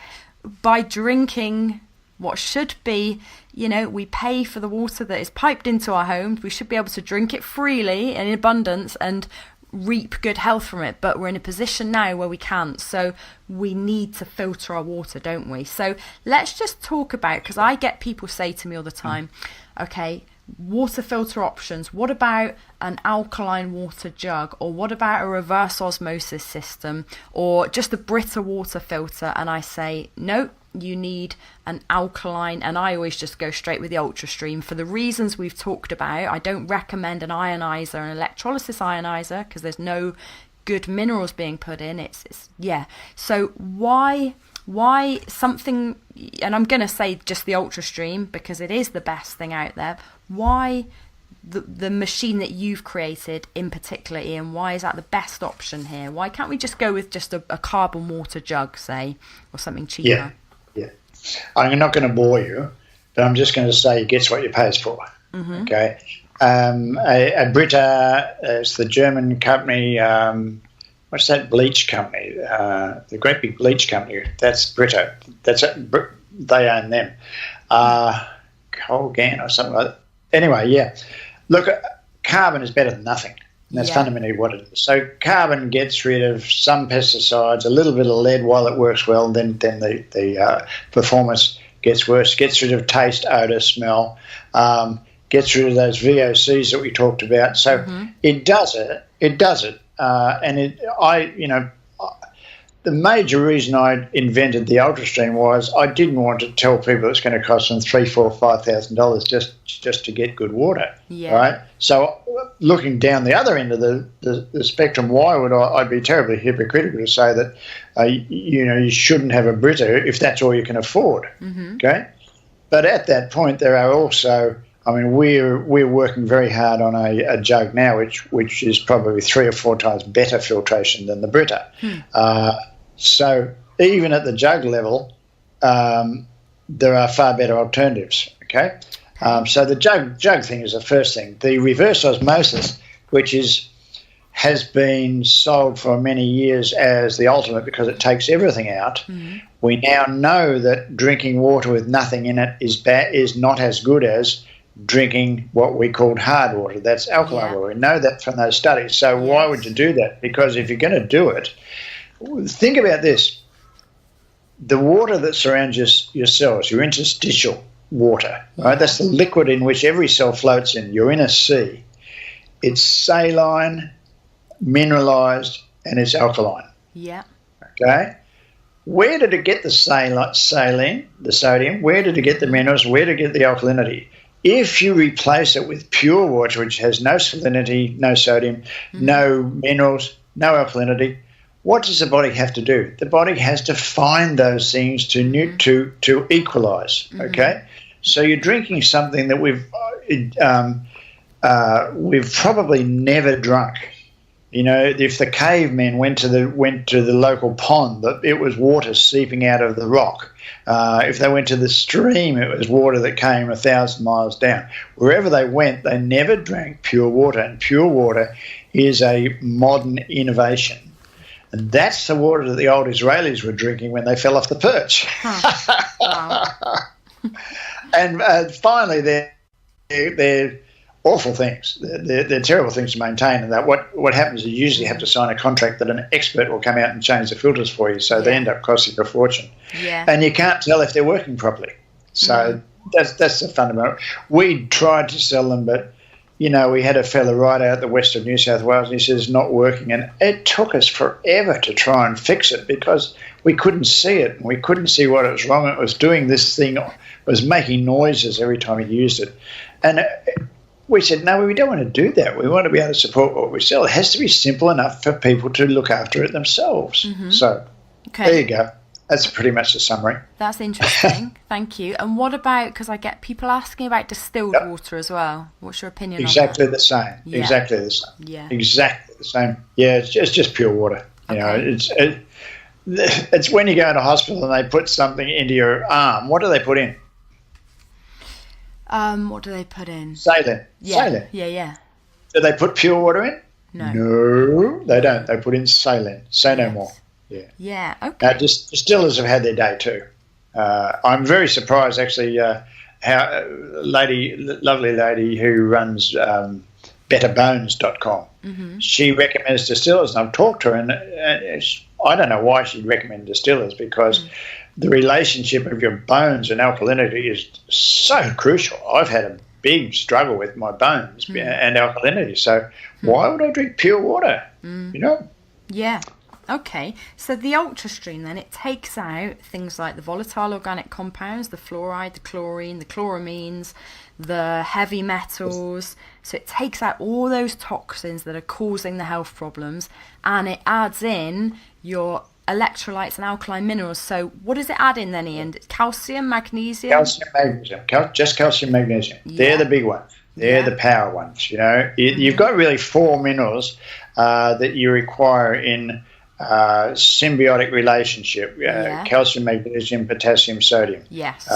by drinking what should be, we pay for the water that is piped into our homes, we should be able to drink it freely and in abundance and reap good health from it, but we're in a position now where we can't, so we need to filter our water, don't we? So let's just talk about, because I get people say to me all the time, okay, water filter options, what about an alkaline water jug, or what about a reverse osmosis system, or just a Brita water filter? And I say, no, you need an alkaline, and I always just go straight with the Ultrastream for the reasons we've talked about. I don't recommend an ionizer, an electrolysis ionizer, because there's no good minerals being put in. It's so why something, and I'm going to say just the Ultrastream because it is the best thing out there. Why the machine that you've created in particular, Ian, why is that the best option here? Why can't we just go with just a carbon water jug, say, or something cheaper? Yeah. I'm not going to bore you, but I'm just going to say it gets what you pays for. Mm-hmm. Okay. A Brita, it's the German company, what's that bleach company? The great big bleach company. That's Brita. They own them. Colgan or something like that. Anyway, yeah. Look, carbon is better than nothing. And that's fundamentally what it is. So carbon gets rid of some pesticides, a little bit of lead while it works well, then the performance gets worse, gets rid of taste, odour, smell, gets rid of those VOCs that we talked about. So it does it. The major reason I invented the Ultrastream was I didn't want to tell people it's going to cost them $3,000, $4,000, $5,000 just to get good water, right? So looking down the other end of the spectrum, why would I'd be terribly hypocritical to say that you shouldn't have a Brita if that's all you can afford, okay? But at that point, there are also, I mean, we're working very hard on a jug now, which is probably 3 or 4 times better filtration than the Brita. So even at the jug level, there are far better alternatives, okay? So the jug thing is the first thing. The reverse osmosis, which has been sold for many years as the ultimate because it takes everything out. We now know that drinking water with nothing in it is not as good as drinking what we called hard water. That's alkaline water. We know that from those studies. So why would you do that? Because if you're going to do it, think about this. The water that surrounds your cells, your interstitial water, right? That's the liquid in which every cell floats in. You're in a sea. It's saline, mineralized, and it's alkaline. Yeah. Okay? Where did it get the saline, the sodium? Where did it get the minerals? Where did it get the alkalinity? If you replace it with pure water, which has no salinity, no sodium, no minerals, no alkalinity, what does the body have to do? The body has to find those things to equalize, okay? So you're drinking something that we've probably never drunk. You know, if the cavemen went to the local pond, it was water seeping out of the rock. If they went to the stream, it was water that came 1,000 miles down. Wherever they went, they never drank pure water, and pure water is a modern innovation. And that's the water that the old Israelis were drinking when they fell off the perch. Wow. And finally, they're awful things. They're terrible things to maintain. And that what happens is you usually have to sign a contract that an expert will come out and change the filters for you. So they end up costing a fortune. Yeah. And you can't tell if they're working properly. So that's the fundamental. We tried to sell them, but you know, we had a fella right out the west of New South Wales, and he says it's not working. And it took us forever to try and fix it because we couldn't see it. We couldn't see what it was wrong. It was doing this thing, it was making noises every time he used it. And we said, no, we don't want to do that. We want to be able to support what we sell. It has to be simple enough for people to look after it themselves. So there you go. That's pretty much the summary. That's interesting. Thank you. And what about, because I get people asking about distilled water as well. What's your opinion on that? Exactly the same. Yeah. Exactly the same. Yeah. Exactly the same. Yeah, it's just pure water. You know, it's when you go into hospital and they put something into your arm. What do they put in? What do they put in? Saline. Saline. Yeah. Do they put pure water in? No, they don't. They put in saline. Say no more. Yeah. Okay. Distillers have had their day too. I'm very surprised, actually, how lovely lady who runs betterbones.com. She recommends distillers, and I've talked to her, and I don't know why she'd recommend distillers, because the relationship of your bones and alkalinity is so crucial. I've had a big struggle with my bones and alkalinity, so why would I drink pure water? Yeah. Okay, so the Ultrastream then, it takes out things like the volatile organic compounds, the fluoride, the chlorine, the chloramines, the heavy metals. So it takes out all those toxins that are causing the health problems, and it adds in your electrolytes and alkaline minerals. So what does it add in then, Ian? Calcium, magnesium? Calcium, magnesium. Just calcium, magnesium. Yeah. They're the big ones. They're the power ones, You've got really 4 minerals that you require in symbiotic relationship, calcium, magnesium, potassium, sodium. Yes.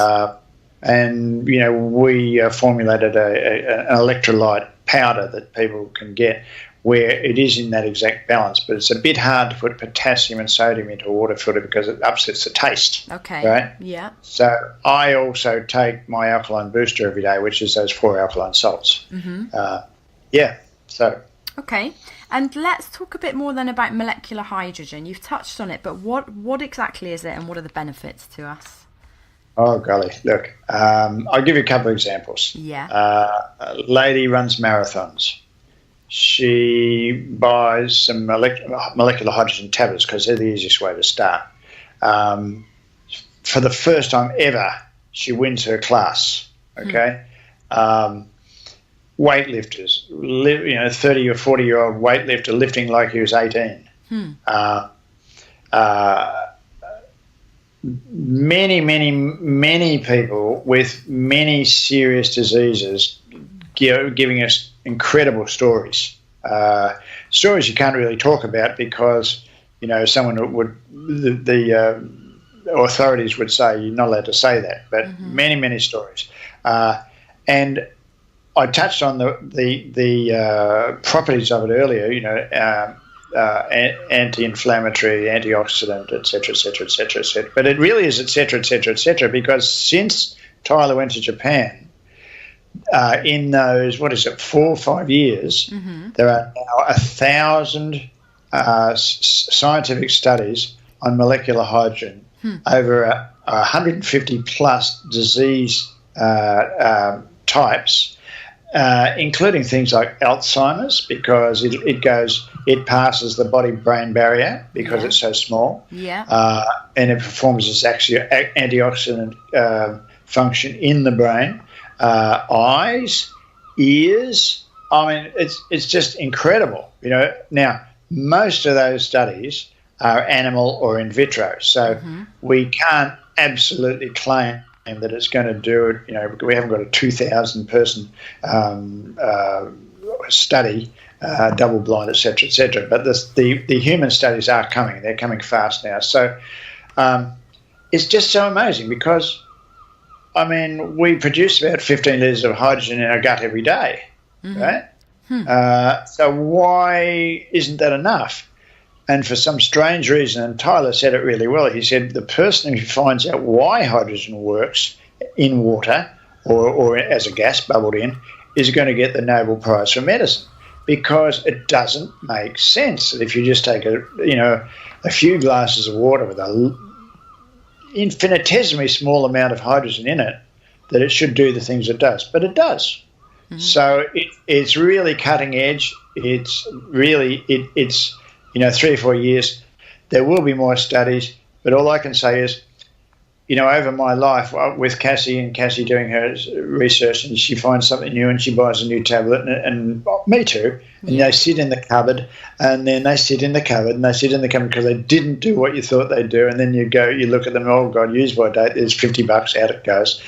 And, we formulated an electrolyte powder that people can get where it is in that exact balance, but it's a bit hard to put potassium and sodium into a water filter because it upsets the taste. Okay. Right? Yeah. So I also take my alkaline booster every day, which is those 4 alkaline salts. Okay. And let's talk a bit more then about molecular hydrogen. You've touched on it, but what exactly is it, and what are the benefits to us? Oh, golly. Look, I'll give you a couple of examples. Yeah. A lady runs marathons. She buys some molecular hydrogen tablets because they're the easiest way to start. For the first time ever, she wins her class, okay? Weightlifters, 30 or 40-year-old weightlifter lifting like he was 18. Many people with many serious diseases giving us incredible stories. Stories you can't really talk about because, someone would, the authorities would say you're not allowed to say that, but many stories. And I touched on the properties of it earlier, anti-inflammatory, antioxidant, et cetera. But it really is et cetera, because since Tyler went to Japan, in those, 4 or 5 years, there are now 1,000 scientific studies on molecular hydrogen over 150 plus disease types, including things like Alzheimer's, because it passes the body-brain barrier because it's so small, and it performs this actually antioxidant function in the brain. Eyes, ears. I mean, it's just incredible. Now most of those studies are animal or in vitro, so we can't absolutely claim that it's going to do it. We haven't got a 2,000 person study, double-blind, et cetera. But the human studies are coming. They're coming fast now. So it's just so amazing because, we produce about 15 litres of hydrogen in our gut every day, right? So why isn't that enough? And for some strange reason, and Tyler said it really well, he said the person who finds out why hydrogen works in water or as a gas bubbled in is going to get the Nobel Prize for medicine, because it doesn't make sense that if you just take a few glasses of water with a infinitesimally small amount of hydrogen in it, that it should do the things it does. But it does. So it's really cutting edge. It's really, it's 3 or 4 years, there will be more studies, but all I can say is, over my life with Cassie doing her research, and she finds something new and she buys a new tablet, and me too, and they sit in the cupboard, and then they sit in the cupboard, and they sit in the cupboard because they didn't do what you thought they'd do, and then you look at them, oh God, use by date, there's $50, out it goes.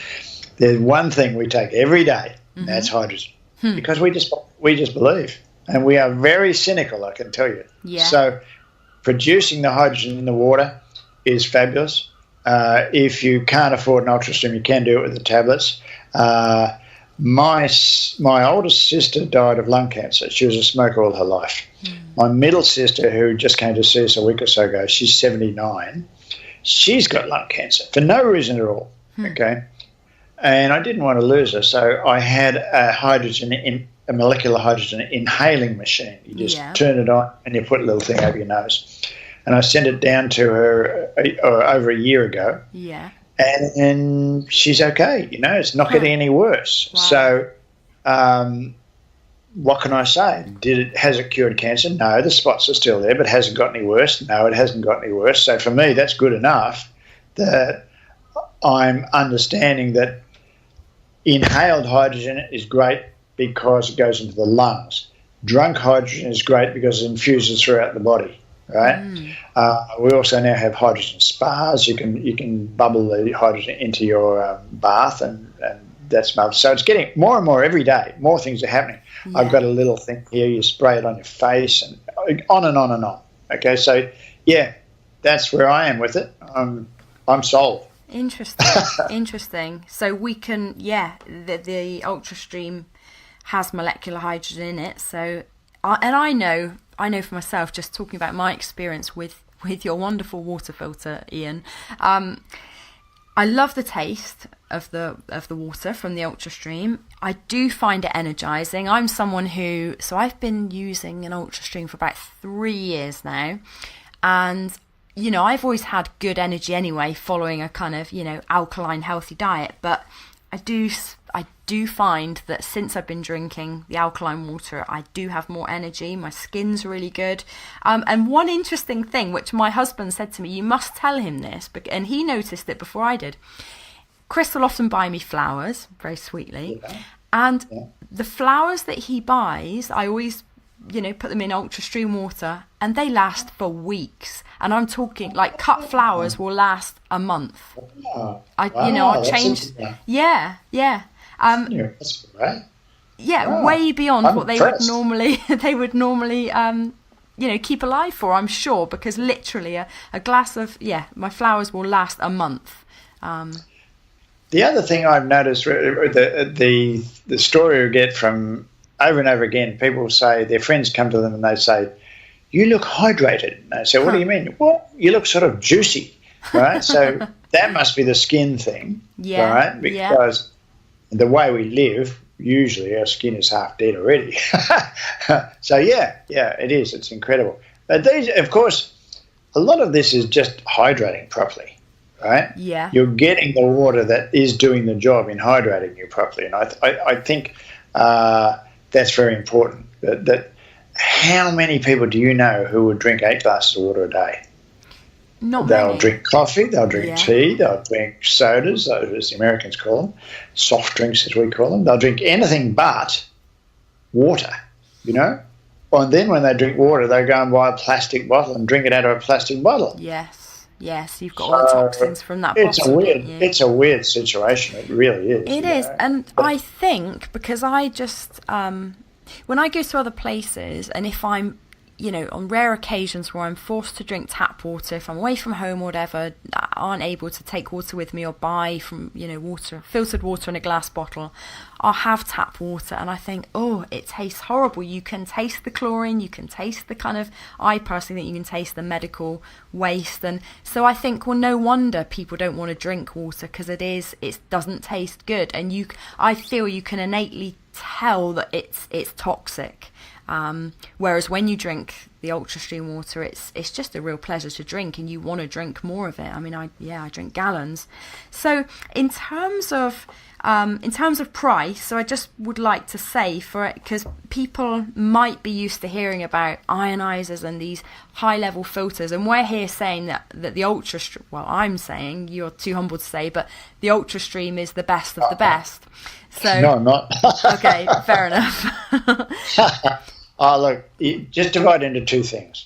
There's one thing we take every day, and that's hydrogen, because we just believe. And we are very cynical, I can tell you. Yeah. So producing the hydrogen in the water is fabulous. If you can't afford an Ultrastream, you can do it with the tablets. My oldest sister died of lung cancer. She was a smoker all her life. My middle sister, who just came to see us a week or so ago, she's 79. She's got lung cancer for no reason at all, okay? And I didn't want to lose her, so I had hydrogen a molecular hydrogen inhaling machine. You just turn it on and you put a little thing over your nose. And I sent it down to her over a year ago. Yeah. And she's okay. It's not getting any worse. Wow. So what can I say? Has it cured cancer? No, the spots are still there, but has it got any worse? No, it hasn't got any worse. So for me, that's good enough that I'm understanding that inhaled hydrogen is great because it goes into the lungs. Drunk hydrogen is great because it infuses throughout the body. Right. We also now have hydrogen spas. You can bubble the hydrogen into your bath, and that's marvelous. So it's getting more and more every day. More things are happening. Yeah. I've got a little thing here. You spray it on your face, and on and on and on. Okay, so yeah, that's where I am with it. I'm sold. Interesting. So we can, the Ultrastream has molecular hydrogen in it. So, and I know for myself, just talking about my experience with your wonderful water filter, Ian. I love the taste of the water from the Ultrastream. I do find it energizing. I'm someone so I've been using an Ultrastream for about 3 years now, and I've always had good energy anyway, following a kind of alkaline healthy diet. But I do find that since I've been drinking the alkaline water, I do have more energy. My skin's really good. And one interesting thing, which my husband said to me, you must tell him this, and he noticed it before I did. Chris will often buy me flowers, very sweetly. And the flowers that he buys, I always, put them in Ultrastream water, and they last for weeks. And I'm talking like cut flowers will last a month. I'll change. Yeah. That's great. Yeah, way beyond what they would normally keep alive for, I'm sure, because literally a glass of my flowers will last a month. The other thing I've noticed, the story we get from over and over again, people say their friends come to them and they say, "You look hydrated." And they say, "What do you mean?" "Well, you look sort of juicy," right? So that must be the skin thing, right? Because the way we live, usually our skin is half dead already. So it is. It's incredible. But these, of course, a lot of this is just hydrating properly, right? Yeah. You're getting the water that is doing the job in hydrating you properly, and I think that's very important. That how many people do you know who would drink 8 glasses of water a day? They'll drink coffee, they'll drink tea, they'll drink sodas, as the Americans call them, soft drinks as we call them. They'll drink anything but water, And then when they drink water, they go and buy a plastic bottle and drink it out of a plastic bottle. Yes, you've got all the toxins from that bottle. It's a weird situation. It really is. It is, and I think because I just, when I go to other places, and if I'm, on rare occasions where I'm forced to drink tap water, if I'm away from home or whatever, aren't able to take water with me or buy from, filtered water in a glass bottle, I'll have tap water and I think, oh, it tastes horrible. You can taste the chlorine, you can taste the kind of, I personally think you can taste the medical waste. And so I think, well, no wonder people don't want to drink water, because it doesn't taste good. And I feel you can innately tell that it's toxic. Whereas when you drink the Ultrastream water, it's just a real pleasure to drink, and you want to drink more of it. I mean, I drink gallons. So in terms of price, so I just would like to say, for it, because people might be used to hearing about ionizers and these high-level filters, and we're here saying that the Ultrastream, well, I'm saying, you're too humble to say, but the Ultrastream is the best of the best. So, no, I'm not. Okay, fair enough. Look, just divide into two things.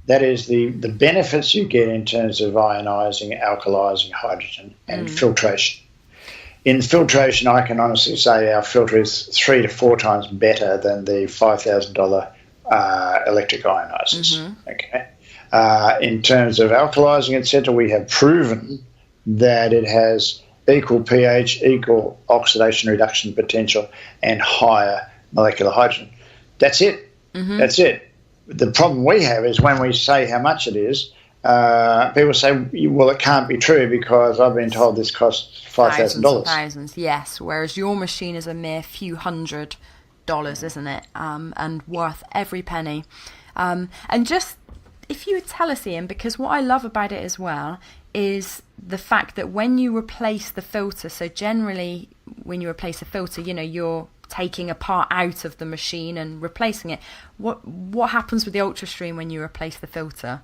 That is the benefits you get in terms of ionizing, alkalizing hydrogen, and filtration. In filtration, I can honestly say our filter is 3 to 4 times better than the $5,000 electric ionizers. Okay. In terms of alkalizing, etc., we have proven that it has equal pH, equal oxidation reduction potential, and higher molecular hydrogen. That's it. That's it. The problem we have is when we say how much it is, people say, well, it can't be true because I've been told this costs $5,000. Thousands, yes. Whereas your machine is a mere few $100. dollars, isn't it? And worth every penny. And just, if you would tell us, Ian, because what I love about it as well is the fact that when you replace the filter, so generally when you replace a filter, you're taking a part out of the machine and replacing it. What happens with the Ultrastream when you replace the filter?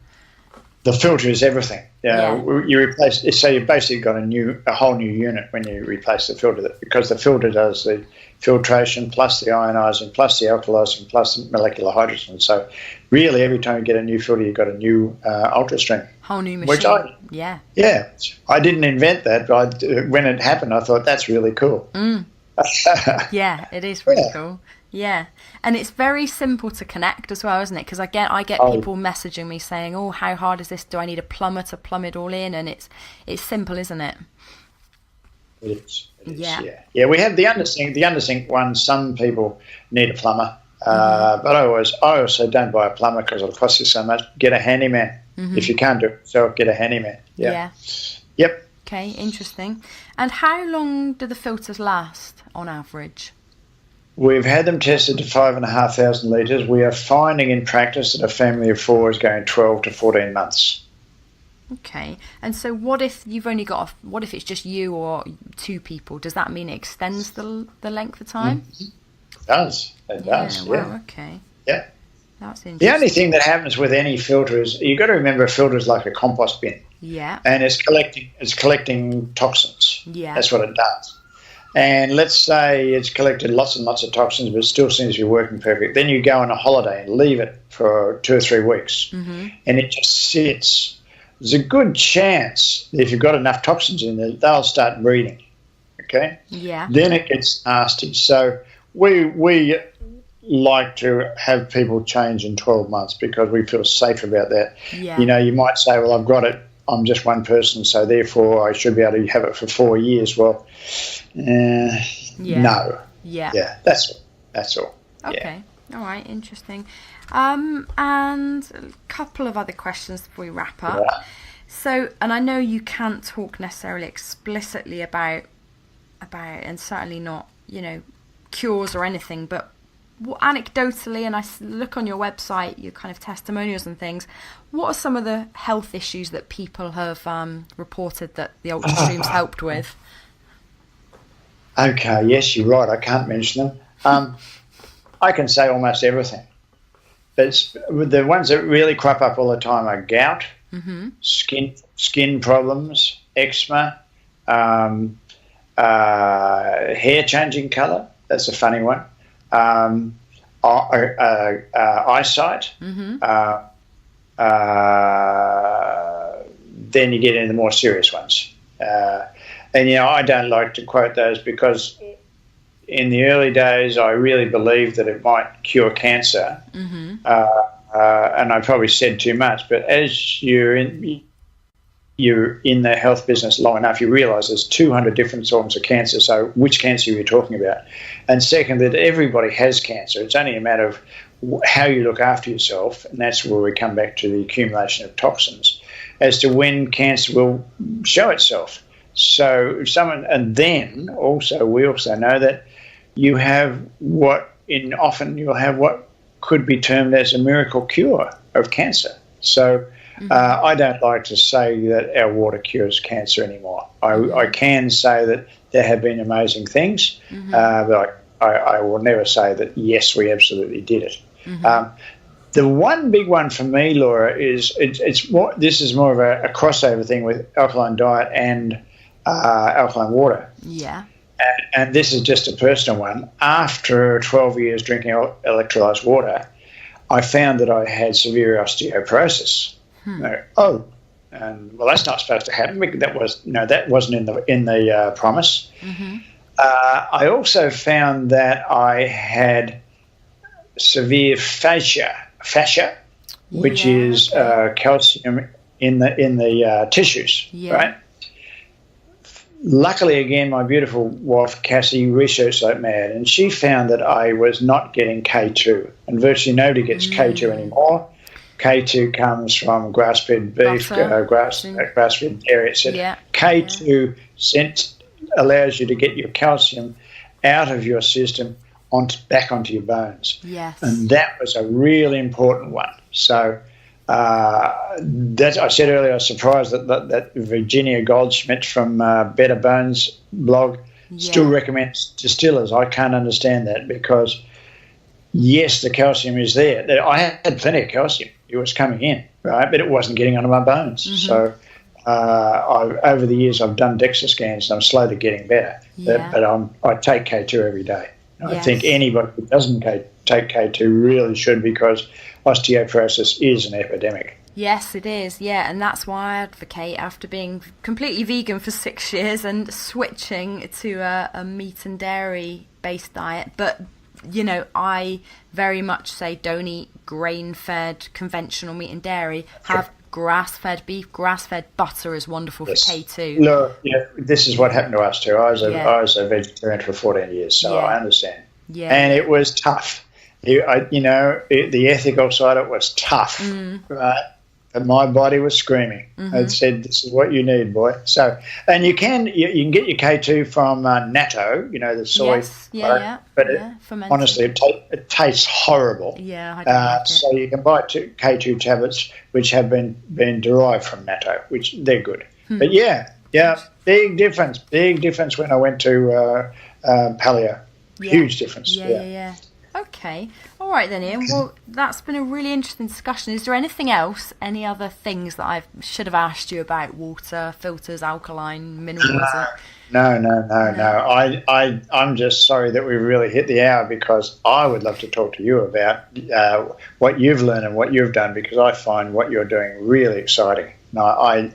The filter is everything. You replace it, so you've basically got a whole new unit when you replace the filter, because the filter does the filtration plus the ionizing plus the alkalizing plus the molecular hydrogen. So really every time you get a new filter, you've got a new Ultrastream. Whole new machine. Yeah, I didn't invent that, but when it happened I thought that's really cool. Yeah, it is really cool. Yeah, and it's very simple to connect as well, isn't it? Because I get people messaging me saying, "Oh, how hard is this? Do I need a plumber to plumb it all in?" And it's simple, isn't it? It is. Yeah. We have the undersink one. Some people need a plumber, but I also don't buy a plumber because it'll cost you so much. Get a handyman. If you can't do it yourself, get a handyman. Yeah. Yep. Okay, interesting. And how long do the filters last on average? We've had them tested to 5,500 litres. We are finding in practice that a family of 4 is going 12 to 14 months. Okay. And so what if you've only got, what if it's just you or 2 people? Does that mean it extends the length of time? It does. It does. Wow, okay. Yeah. That's interesting. The only thing that happens with any filter is you've got to remember a filter is like a compost bin. Yeah. And it's collecting toxins. Yeah. That's what it does. And let's say it's collected lots and lots of toxins, but it still seems to be working perfect. Then you go on a holiday and leave it for 2 or 3 weeks, and it just sits. There's a good chance that if you've got enough toxins in there, they'll start breeding. Okay? Yeah. Then it gets nasty. So we like to have people change in 12 months because we feel safe about that. Yeah. You might say, well, I've got it. I'm just one person, so therefore I should be able to have it for 4 years. Well, no. Yeah, that's all. Okay, all right, interesting. And a couple of other questions before we wrap up. Yeah. So, and I know you can't talk necessarily explicitly about, and certainly not, cures or anything, but anecdotally, and I look on your website, your kind of testimonials and things, what are some of the health issues that people have reported that the Ultrastream's helped with? Okay, yes, you're right. I can't mention them. I can say almost everything. But the ones that really crop up all the time are gout, skin problems, eczema, hair changing colour. That's a funny one. Eyesight. Then you get into the more serious ones. And I don't like to quote those because in the early days I really believed that it might cure cancer. And I probably said too much, but as you're in the health business long enough, you realise there's 200 different forms of cancer, so which cancer are you talking about? And second, that everybody has cancer. It's only a matter of how you look after yourself, and that's where we come back to the accumulation of toxins, as to when cancer will show itself. So and then also we also know that you have often you'll have what could be termed as a miracle cure of cancer. So I don't like to say that our water cures cancer anymore. I can say that there have been amazing things, but I will never say that, yes, we absolutely did it. The one big one for me, Laura, is this is more of a crossover thing with alkaline diet and alkaline water. Yeah. And this is just a personal one. After 12 years drinking electrolyzed water, I found that I had severe osteoporosis. And well, that's not supposed to happen. That wasn't in the promise. I also found that I had severe fascia, which is calcium in the tissues, right? Luckily, again, my beautiful wife, Cassie, researched like mad, and she found that I was not getting K2, and virtually nobody gets K2 anymore. K2 comes from grass-fed beef, grass-fed dairy, etc. Yeah. K2 allows you to get your calcium out of your system back onto your bones. Yes. And that was a really important one. So that I said earlier, I was surprised that Virginia Goldschmidt from Better Bones blog still recommends distillers. I can't understand that because, yes, the calcium is there. I had plenty of calcium. It was coming in, right, but it wasn't getting onto my bones. Mm-hmm. So over the years, I've done DEXA scans, and I'm slowly getting better. Yeah. But I take K2 every day. Yes. I think anybody who doesn't take K2 really should, because osteoporosis is an epidemic. Yes, it is. Yeah, and that's why I advocate, after being completely vegan for 6 years and switching to a meat and dairy based diet. But, you know, I very much say don't eat grain-fed conventional meat and dairy. Have grass-fed beef. Grass-fed butter is wonderful for K2. Look, this is what happened to us too. I was a vegetarian for 14 years, so I understand. Yeah. And it was tough. The ethical side of it was tough, right? And my body was screaming. It said, "This is what you need, boy." So, and you can get your K2 from natto, the soy. Yes, but honestly, it tastes horrible. Yeah, I don't like it. So you can buy K2 tablets which have been derived from natto, which they're good. But big difference when I went to paleo. Huge difference. Yeah. Okay. All right then, Ian. Well, that's been a really interesting discussion. Is there anything else, any other things that I should have asked you about? Water, filters, alkaline, mineral water? No. I'm just sorry that we've really hit the hour, because I would love to talk to you about what you've learned and what you've done, because I find what you're doing really exciting. I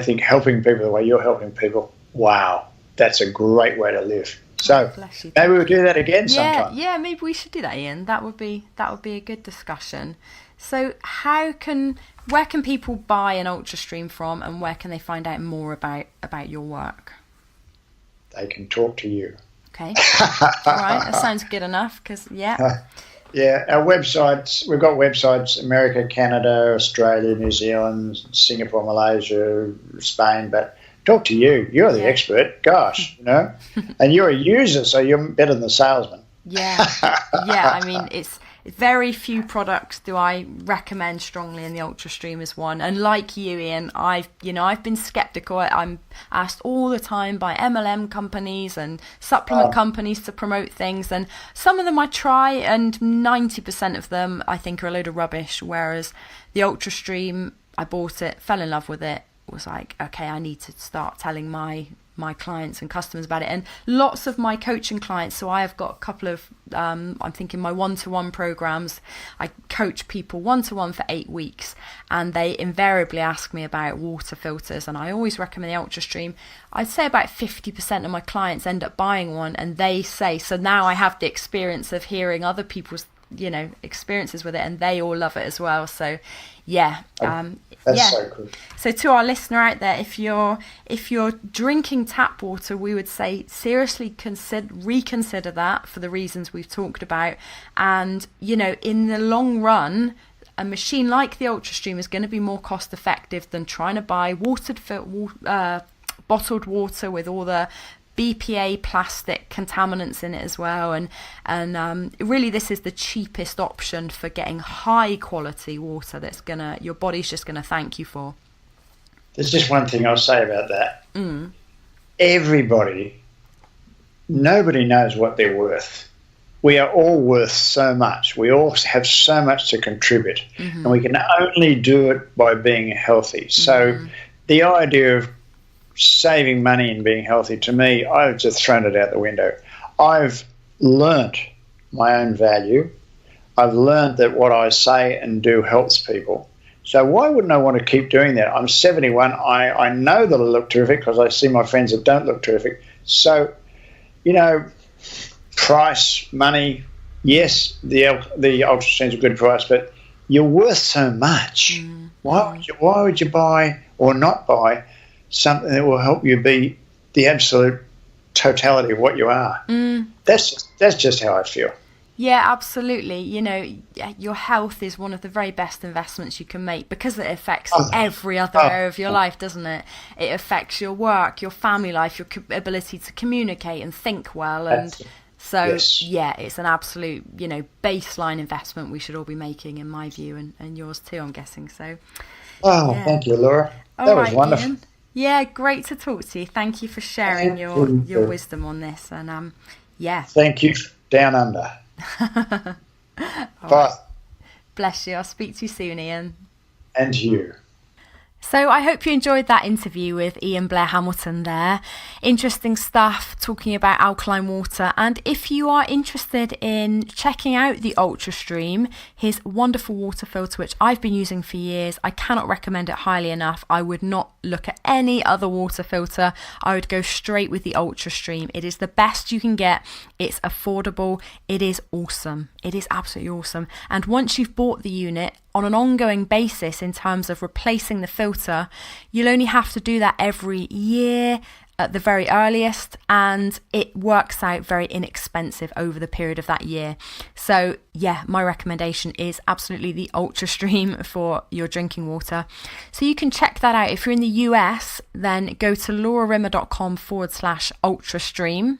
think helping people the way you're helping people, wow, that's a great way to live. So maybe we'll do that again sometime. Yeah, maybe we should do that, Ian. That would be a good discussion. So where can people buy an Ultrastream from, and where can they find out more about your work? They can talk to you. Okay. All right, that sounds good enough, because our websites, we've got websites, America, Canada, Australia, New Zealand, Singapore, Malaysia, Spain, but talk to you. You're the expert. Gosh, and you're a user, so you're better than the salesman. Yeah. I mean, it's very few products do I recommend strongly, and the Ultrastream is one. And like you, Ian, I've been skeptical. I'm asked all the time by MLM companies and supplement companies to promote things, and some of them I try, and 90% of them I think are a load of rubbish. Whereas the Ultrastream, I bought it, fell in love with it. Was like, okay, I need to start telling my clients and customers about it. And lots of my coaching clients, so I have got a couple of I'm thinking my one-to-one programs, I coach people one-to-one for 8 weeks, and they invariably ask me about water filters, and I always recommend the Ultrastream. I'd say about 50% of my clients end up buying one, and they say, so now I have the experience of hearing other people's experiences with it, and they all love it as well. So that's so cool. So to our listener out there, if you're drinking tap water, we would say seriously reconsider that for the reasons we've talked about. And in the long run, a machine like the Ultrastream is going to be more cost effective than trying to buy bottled water with all the BPA plastic contaminants in it as well, and really this is the cheapest option for getting high quality water that's your body's just gonna thank you for. There's just one thing I'll say about that. Nobody knows what they're worth. We are all worth so much. We all have so much to contribute, and we can only do it by being healthy. So the idea of saving money and being healthy, to me, I've just thrown it out the window. I've learnt my own value. I've learnt that what I say and do helps people. So why wouldn't I want to keep doing that? I'm 71. I know that I look terrific because I see my friends that don't look terrific. So, price, money, yes, the Ultrastream's a good price, but you're worth so much. Why would you buy or not buy something that will help you be the absolute totality of what you are? That's just how I feel. Yeah, absolutely. Your health is one of the very best investments you can make, because it affects every other area of your life, doesn't it? It affects your work, your family life, your ability to communicate and think well, and So yes. yeah, it's an absolute, baseline investment we should all be making, in my view, and yours too, I'm guessing. So Thank you, Laura. That was wonderful. Ian. Yeah, great to talk to you. Thank you for sharing your wisdom on this. And thank you, down under. Bye. Right. Bless you. I'll speak to you soon, Ian. And you. So I hope you enjoyed that interview with Ian Blair Hamilton there. Interesting stuff, talking about alkaline water. And if you are interested in checking out the Ultrastream, his wonderful water filter, which I've been using for years, I cannot recommend it highly enough. I would not look at any other water filter. I would go straight with the Ultrastream. It is the best you can get. It's affordable. It is awesome. It is absolutely awesome. And once you've bought the unit, on an ongoing basis in terms of replacing the filter, you'll only have to do that every year at the very earliest, and it works out very inexpensive over the period of that year. So yeah, my recommendation is absolutely the Ultrastream for your drinking water. So you can check that out. If you're in the US, then go to laurarimmer.com/Ultrastream.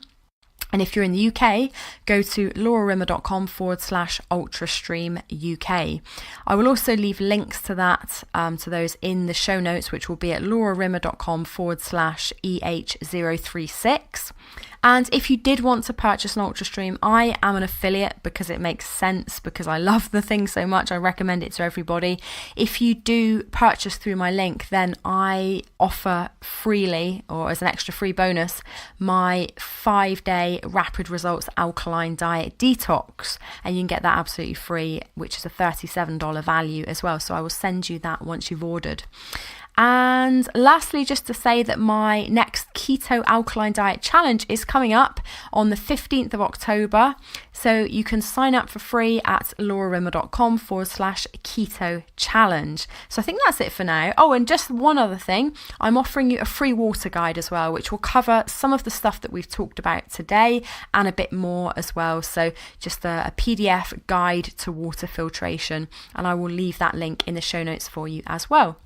And if you're in the UK, go to laurarimmer.com/Ultrastream UK. I will also leave links to that, to those in the show notes, which will be at laurarimmer.com/EH036. And if you did want to purchase an Ultrastream, I am an affiliate because it makes sense, because I love the thing so much. I recommend it to everybody. If you do purchase through my link, then I offer freely, or as an extra free bonus, my 5-day rapid results alkaline diet detox. And you can get that absolutely free, which is a $37 value as well. So I will send you that once you've ordered. And lastly, just to say that my next keto alkaline diet challenge is coming up on the 15th of October. So you can sign up for free at laurarimmer.com/keto challenge. So I think that's it for now. Oh, and just one other thing. I'm offering you a free water guide as well, which will cover some of the stuff that we've talked about today and a bit more as well. So just a PDF guide to water filtration. And I will leave that link in the show notes for you as well.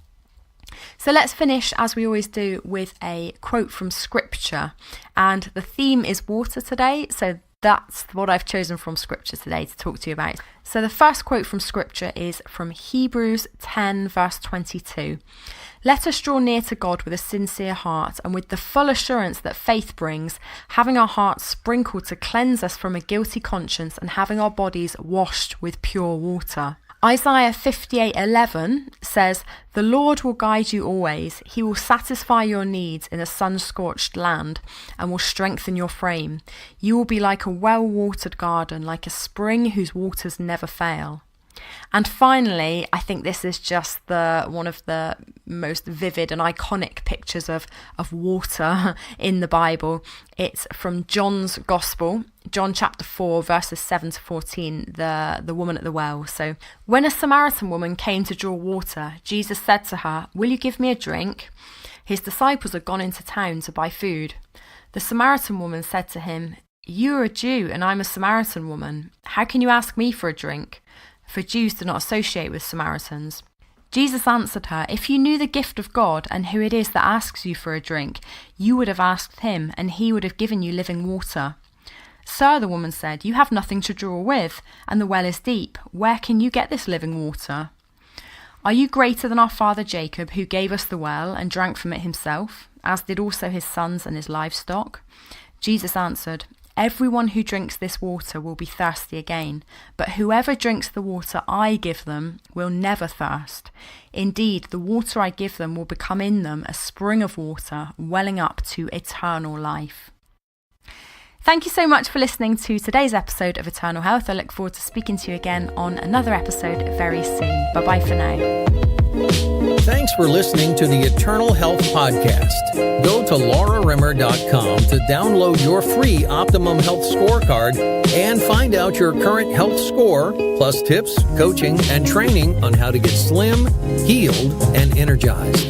So let's finish, as we always do, with a quote from Scripture. And the theme is water today, so that's what I've chosen from Scripture today to talk to you about. So the first quote from Scripture is from Hebrews 10, verse 22. Let us draw near to God with a sincere heart and with the full assurance that faith brings, having our hearts sprinkled to cleanse us from a guilty conscience and having our bodies washed with pure water. Isaiah 58:11 says, "The Lord will guide you always. He will satisfy your needs in a sun-scorched land and will strengthen your frame. You will be like a well-watered garden, like a spring whose waters never fail." And finally, I think this is just one of the most vivid and iconic pictures of water in the Bible. It's from John's Gospel, John chapter 4, verses 7 to 14, the woman at the well. So, when a Samaritan woman came to draw water, Jesus said to her, "Will you give me a drink?" His disciples had gone into town to buy food. The Samaritan woman said to him, "You are a Jew and I'm a Samaritan woman. How can you ask me for a drink?" For Jews do not associate with Samaritans. Jesus answered her, "If you knew the gift of God and who it is that asks you for a drink, you would have asked him and he would have given you living water." "Sir," the woman said, "you have nothing to draw with, and the well is deep. Where can you get this living water? Are you greater than our father Jacob, who gave us the well and drank from it himself, as did also his sons and his livestock?" Jesus answered, "Everyone who drinks this water will be thirsty again, but whoever drinks the water I give them will never thirst. Indeed, the water I give them will become in them a spring of water welling up to eternal life." Thank you so much for listening to today's episode of Eternal Health. I look forward to speaking to you again on another episode very soon. Bye-bye for now. Thanks for listening to the Eternal Health Podcast. Go to laurarimmer.com to download your free Optimum Health Scorecard and find out your current health score, plus tips, coaching, and training on how to get slim, healed, and energized.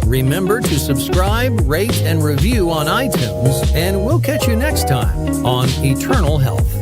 Remember to subscribe, rate, and review on iTunes, and we'll catch you next time on Eternal Health.